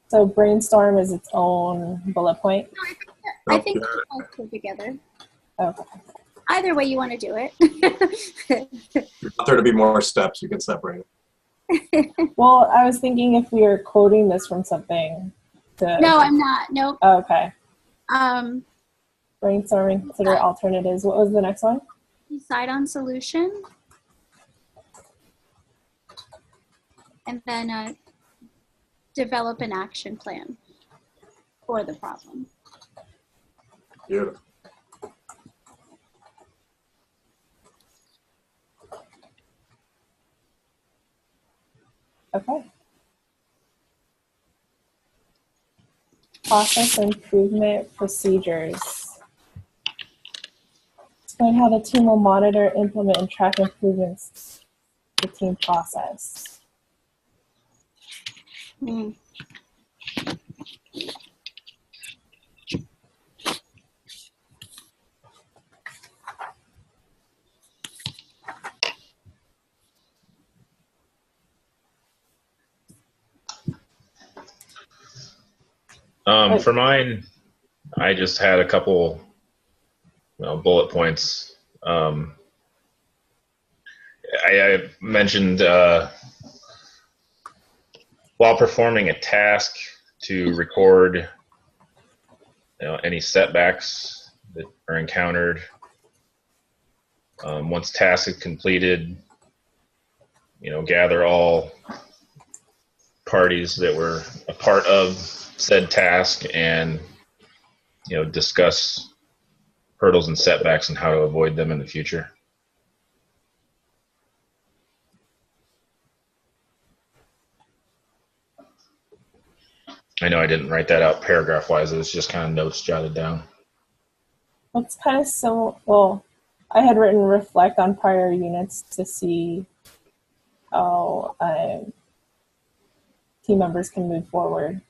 So brainstorm is its own bullet point. I think they both go together. Okay. Either way you want to do it. If you want there to be more steps, you can separate it. Well, I was thinking if we were quoting this from something to. No, I'm not. Nope. Oh, okay. Um, Brainstorming, consider alternatives. What was the next one? decide on solution. And then develop an action plan for the problem. Beautiful. Okay. Process improvement procedures. Explain how the team will monitor, implement, and track improvements to the team process. Hmm. For mine, I just had a couple bullet points. I mentioned while performing a task to record any setbacks that are encountered. Once task is completed, gather all parties that were a part of said task and discuss hurdles and setbacks and how to avoid them in the future. I know I didn't write that out paragraph wise. It was just kind of notes jotted down. It's kind of similar. Well, I had written reflect on prior units to see how team members can move forward.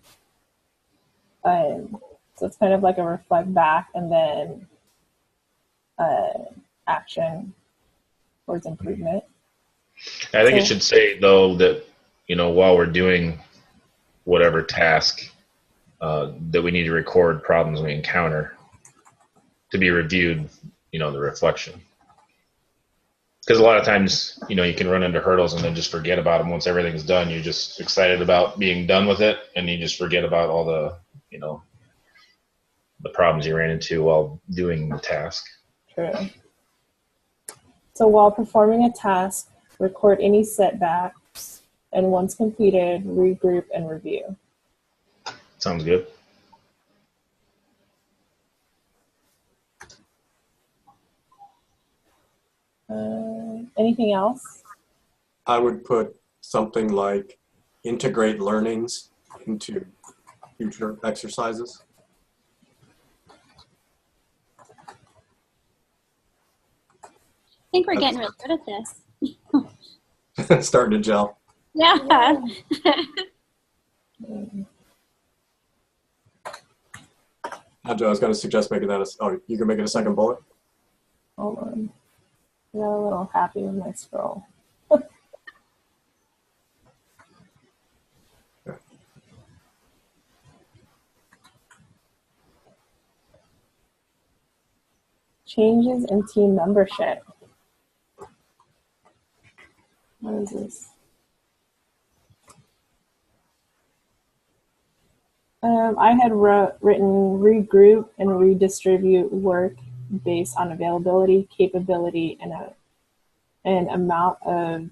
So it's kind of like a reflect back and then action towards improvement. I think it should say, though, that, while we're doing whatever task, that we need to record problems we encounter to be reviewed, the reflection. Because a lot of times, you can run into hurdles and then just forget about them once everything's done. You're just excited about being done with it, and you just forget about all the, the problems you ran into while doing the task. True. So while performing a task, record any setbacks, and once completed, regroup and review. Sounds good. Anything else? I would put something like integrate learnings into future exercises. I think we're getting real good at this. Starting to gel. Yeah. Joe, I was going to suggest making that you can make it a second bullet? Hold on. I got a little happy with my scroll. Changes in team membership. What is this? I had written regroup and redistribute work based on availability, capability, and an amount of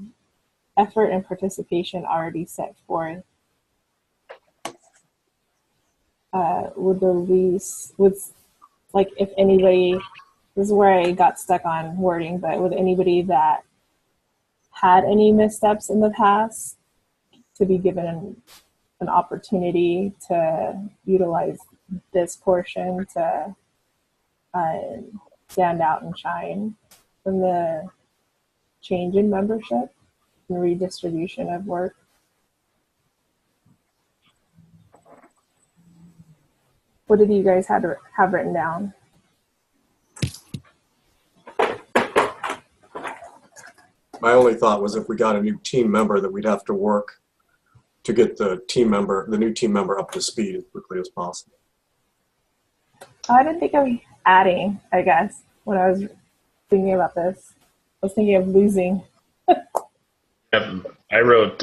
effort and participation already set forth. Like if anybody, this is where I got stuck on wording, but with anybody that had any missteps in the past to be given an opportunity to utilize this portion to stand out and shine from the change in membership and redistribution of work. What did you guys have written down? My only thought was if we got a new team member that we'd have to work to get the new team member up to speed as quickly as possible. I didn't think of adding, I guess, when I was thinking about this. I was thinking of losing. I wrote,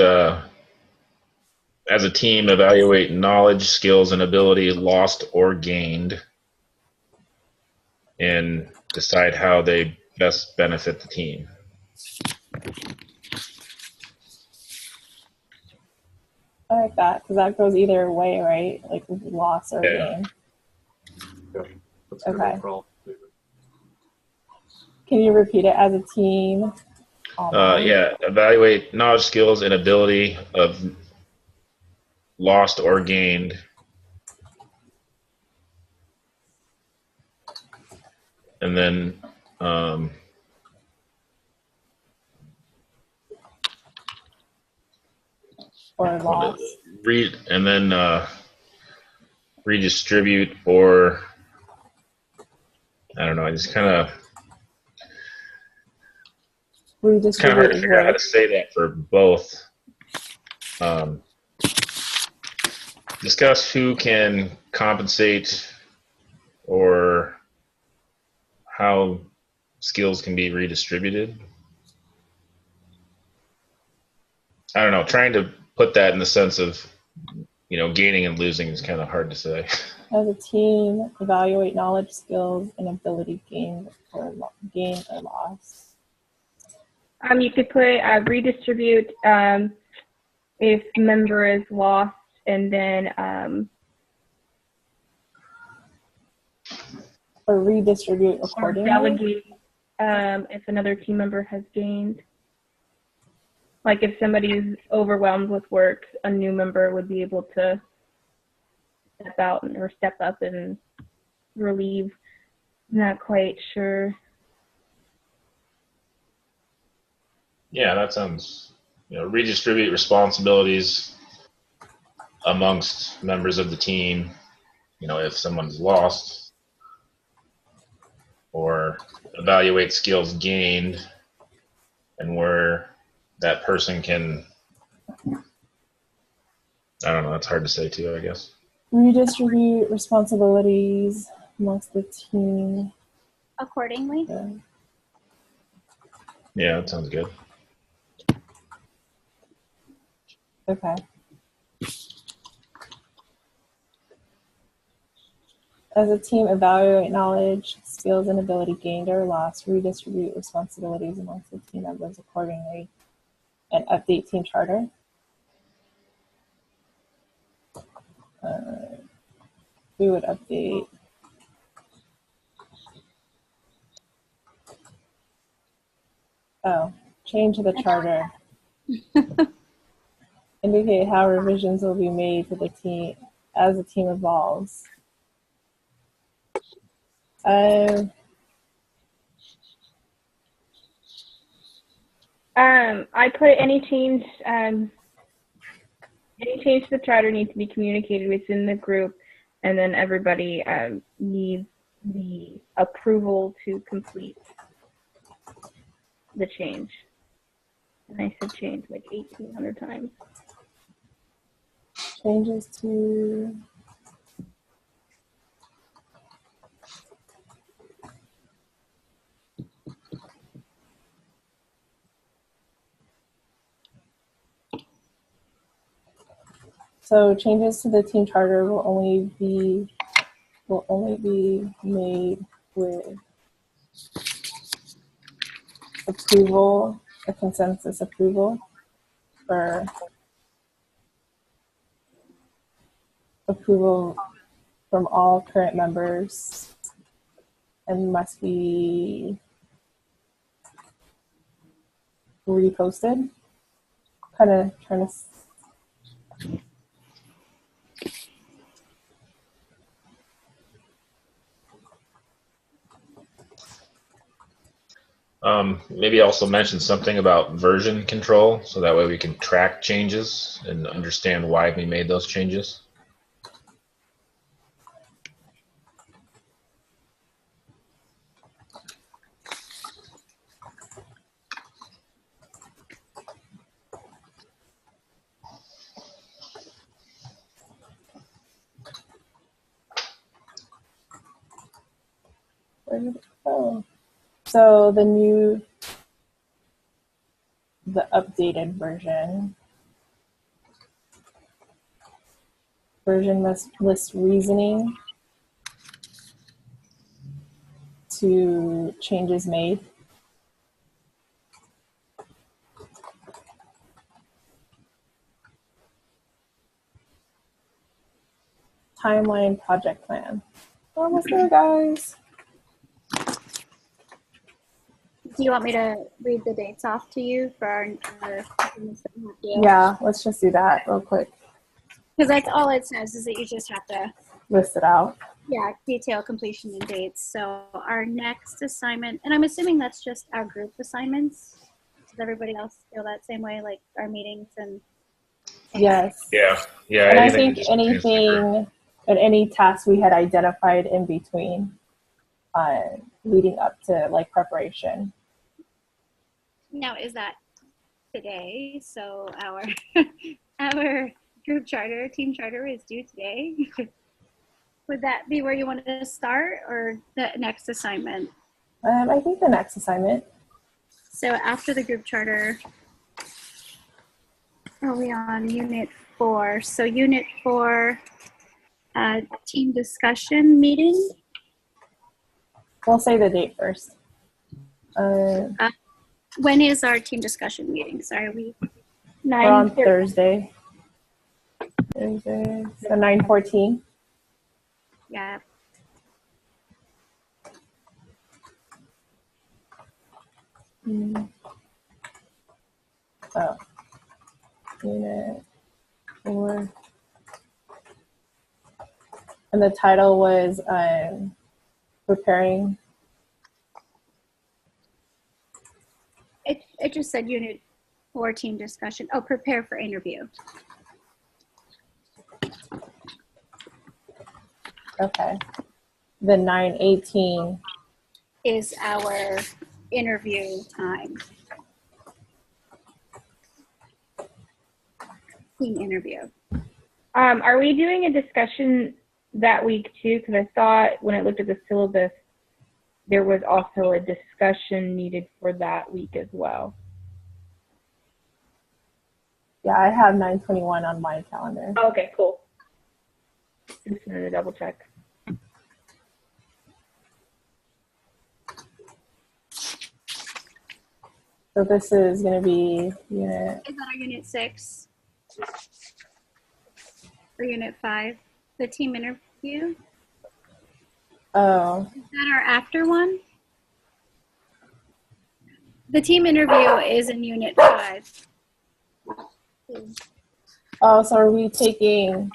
as a team, evaluate knowledge, skills, and ability lost or gained, and decide how they best benefit the team. I like that, because that goes either way, right? Like loss or Yeah. gain. Yeah, that's a good Okay. overall. Can you repeat it as a team? Yeah, evaluate knowledge, skills, and ability of lost or gained. And then Or loss. Redistribute, or I don't know. I just kind of hard to Redistribute figure out how work. to say that for both. Discuss who can compensate or how skills can be redistributed. I don't know. Trying to put that in the sense of, gaining and losing is kind of hard to say. As a team, evaluate knowledge, skills, and ability gain or loss. You could put redistribute if member is lost, and then Or redistribute or accordingly. delegate if another team member has gained. Like if somebody's overwhelmed with work, a new member would be able to step out or step up and relieve. Not quite sure. Yeah, that sounds, redistribute responsibilities amongst members of the team, if someone's lost, or evaluate skills gained and where that person can, I don't know, that's hard to say too, I guess. Redistribute responsibilities amongst the team. Accordingly. Yeah, that sounds good. Okay. As a team, evaluate knowledge, skills, and ability gained or lost. Redistribute responsibilities amongst the team members accordingly. And update team charter. We would update. Change the charter. Indicate how revisions will be made to the team as the team evolves. I put any change to the charter needs to be communicated within the group, and then everybody needs the approval to complete the change. And I said change like 1,800 times. Changes to changes to the team charter will only be made with approval, a consensus approval, or approval from all current members, and must be reposted. Kind of trying to. Maybe also mention something about version control, so that way we can track changes and understand why we made those changes. Oh. So the updated version must list reasoning to changes made. Timeline project plan. Almost there, guys. Do you want me to read the dates off to you for our Yeah, let's just do that real quick. Because that's all it says is that you just have to, List it out. yeah, detail completion and dates. So our next assignment, and I'm assuming that's just our group assignments. Does everybody else feel that same way, like our meetings and? Yes. Yeah. And I anything think that just transfer. any tasks we had identified in between leading up to like preparation. Now, is that today? So our our group charter, team charter is due today. Would that be where you wanted to start, or the next assignment? I think the next assignment. So after the group charter, are we on Unit 4? So Unit 4, team discussion meeting. We'll say the date first. When is our team discussion meeting? Sorry, We're on Thursday. So 9/14. Yeah. Oh. Unit 4. And the title was preparing. It just said Unit 4 team discussion. Oh, prepare for interview. Okay. The 9/18 is our interview time. Team interview. Are we doing a discussion that week too? Because I thought when I looked at the syllabus, there was also a discussion needed for that week as well. Yeah, I have 9/21 on my calendar. Okay, cool. Just wanted to double check. So this is going to be unit. Is that our Unit 6? Or Unit 5? The team interview? Oh. Is that our after one? The team interview is in Unit 5. Oh, so are we taking,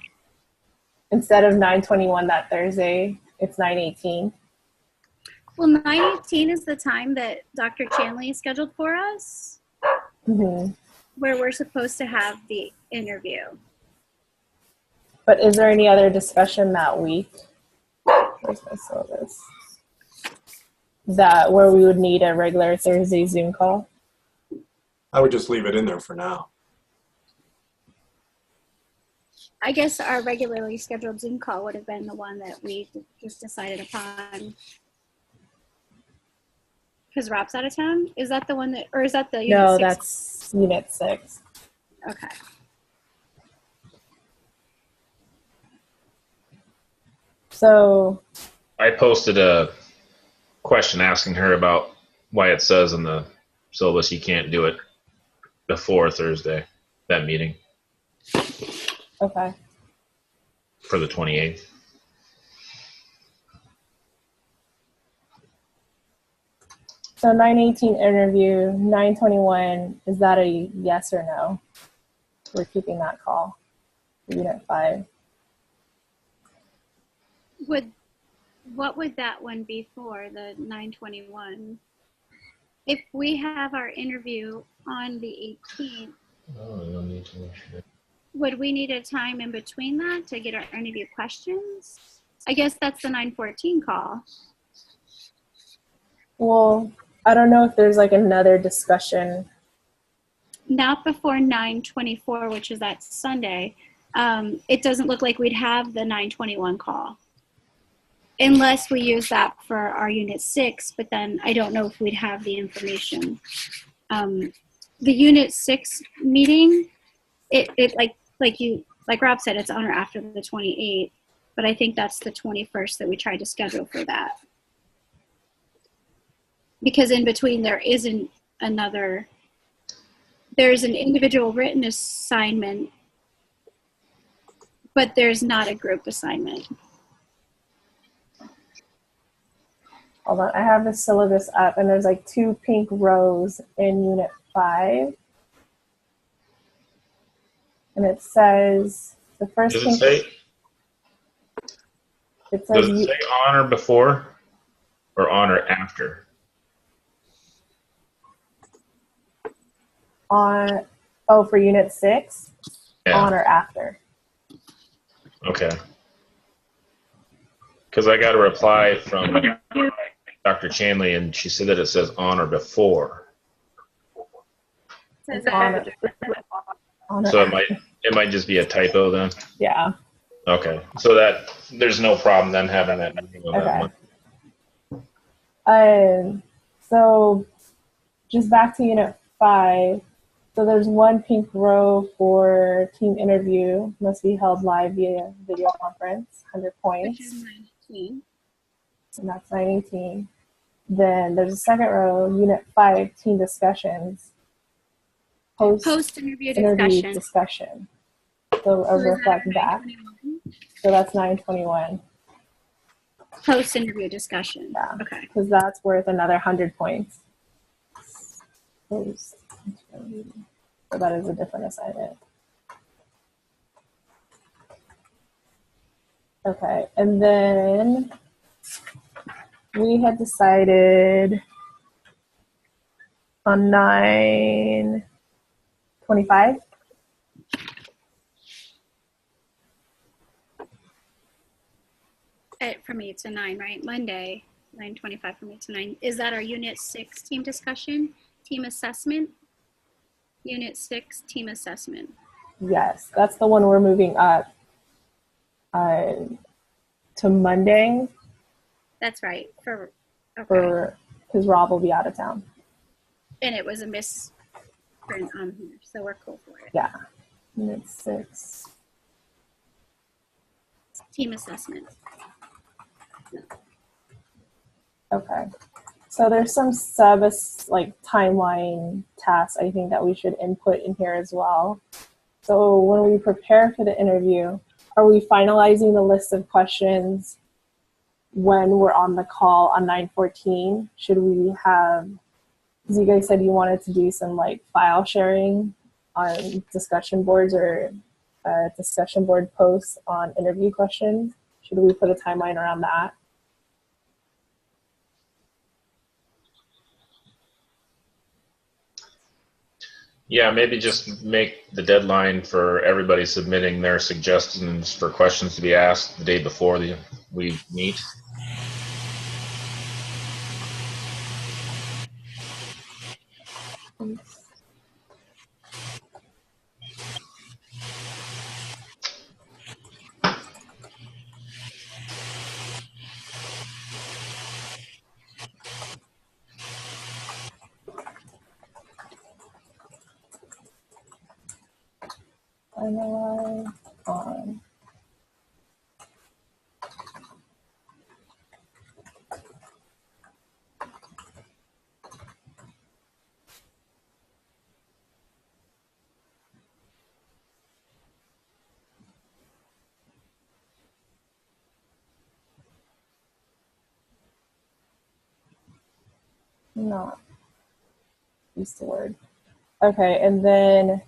instead of 9/21 that Thursday, it's 9/18? Well, 9:18 is the time that Dr. Chanley scheduled for us, Mm-hmm. where we're supposed to have the interview. But is there any other discussion that week? Where's my syllabus? That where we would need a regular Thursday Zoom call? I would just leave it in there for now. I guess our regularly scheduled Zoom call would have been the one that we just decided upon. Because Rob's out of town? Is that the one that, or is that the Unit 6? No, that's Unit 6. Okay. So I posted a question asking her about why it says in the syllabus you can't do it before Thursday, that meeting okay. for the 28th. So 9/18 interview, 9/21, is that a yes or no? We're keeping that call for Unit 5. What would that one be for, the 9/21? If we have our interview on the 18th, would we need a time in between that to get our interview questions? I guess that's the 9/14 call. Well, I don't know if there's like another discussion. Not before 9/24, which is that Sunday. It doesn't look like we'd have the 9/21 call. unless we use that for our Unit 6, but then I don't know if we'd have the information. The Unit 6 meeting, it like Rob said, it's on or after the 28th, but I think that's the 21st that we tried to schedule for that. Because in between there isn't there's an individual written assignment, but there's not a group assignment. Hold on, I have the syllabus up, and there's like 2 pink rows in Unit 5. And it says, the first Does it pink, say? it says, Does it say on or before, or on or after? on, oh, for Unit 6, Yeah. on or after. Okay. Because I got a reply from Dr. Chanley, and she said that it says on or before. It's on or So after. it might just be a typo then. Yeah. Okay. So that there's no problem then having that meeting on that one. So just back to Unit 5. So there's 1 pink row for team interview, must be held live via video conference, 100 points. Which is 19. And that's 918. Then there's a second row, Unit 5, team discussions. Post-interview discussion. discussion. So I'll So is that reflect that. 921? So that's 921. Post-interview discussion. Yeah. Okay. Because that's worth another 100 points. So that is a different assignment. Okay, and then we had decided on 9/25. For me, it's a 9, right? Monday, 9:25 for me to 9. Is that our Unit 6 team discussion, team assessment? Unit 6 team assessment. Yes, that's the one we're moving up to Monday That's right. Okay. because Rob will be out of town. And it was a misprint on here, so we're cool for it. Yeah, Unit 6. Team assessment. Okay. So there's some timeline tasks I think that we should input in here as well. So when we prepare for the interview, are we finalizing the list of questions when we're on the call on 9/14? Should we have, because you guys said you wanted to do some file sharing on discussion boards or discussion board posts on interview questions? Should we put a timeline around that? Yeah, maybe just make the deadline for everybody submitting their suggestions for questions to be asked the day before we meet. Finalize on. Not use the word. Okay, and then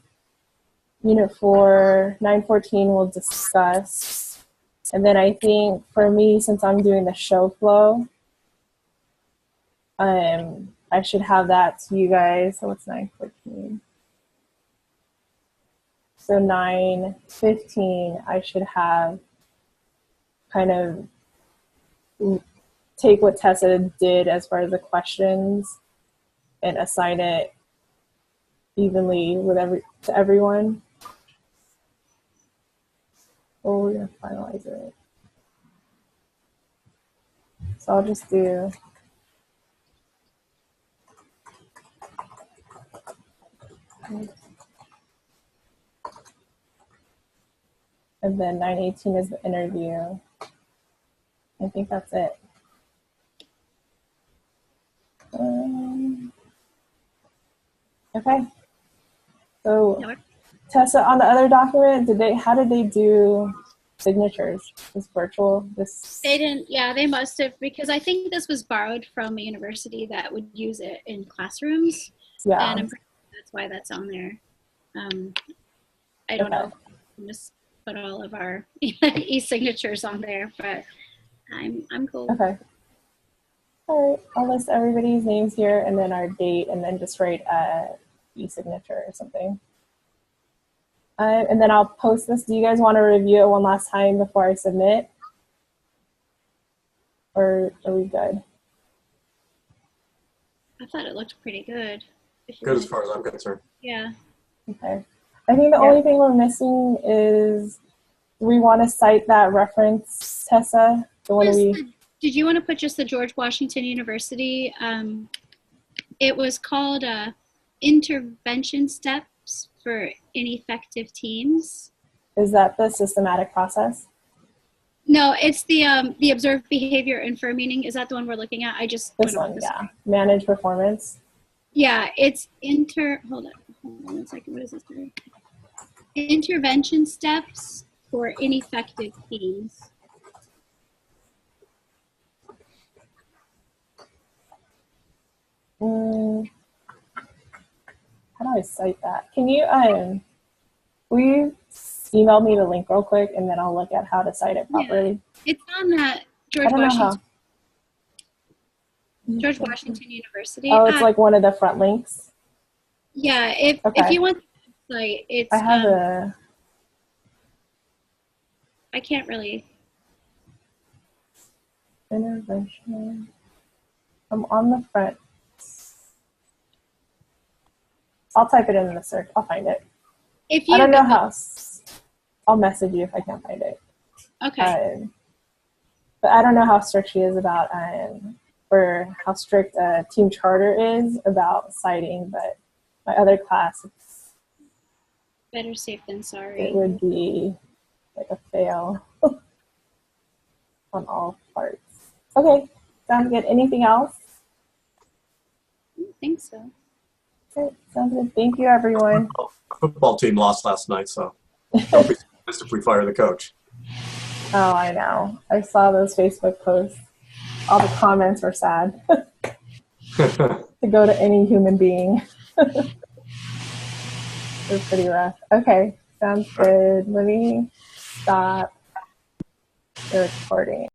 Unit 4, 9/14 we'll discuss. And then I think for me, since I'm doing the show flow, I should have that to you guys. So what's 9/14? So 9/15, I should have kind of take what Tessa did as far as the questions and assign it evenly with to everyone. Or we're gonna finalize it. So I'll just do. And then 9:18 is the interview. I think that's it. Okay. So Tessa, on the other document, how did they do signatures? This virtual, this. They didn't, yeah, they must have, because I think this was borrowed from a university that would use it in classrooms. Yeah. And I'm pretty sure that's why that's on there. I don't know. I'm just put all of our e-signatures on there, but I'm cool. Okay. All right. I'll list everybody's names here and then our date and then just write e-signature or something. And then I'll post this. Do you guys want to review it one last time before I submit? Or are we good? I thought it looked pretty good. Good as far as I'm concerned. Yeah. Okay. I think the only thing we're missing is we want to cite that reference, Tessa. The one Did you want to put just the George Washington University? It was called Intervention Steps for Ineffective Teams. Is that the systematic process? No, it's the observed behavior infer meaning. Is that the one we're looking at? I just this one, yeah. Manage performance. Yeah, it's hold on 1 second. What is this? Intervention steps for ineffective teams. How do I cite that? Can you will you email me the link real quick and then I'll look at how to cite it properly? Yeah, it's on that George Washington University. Oh, it's like one of the front links. Yeah, if you want the website, it's. I have I can't really. Intervention. I'm on the front. I'll type it in the search. I'll find it. If you I don't know how. I'll message you if I can't find it. Okay. But I don't know how strict she is about, or how strict a team charter is about citing. But my other class, better safe than sorry. It would be like a fail on all parts. Okay, sounds good. Anything else? I don't think so. Okay, sounds good. Thank you, everyone. Football team lost last night, so don't be surprised if we fire the coach. Oh, I know. I saw those Facebook posts. All the comments were sad. To go to any human being. They're pretty rough. Okay, sounds good. Let me stop the recording.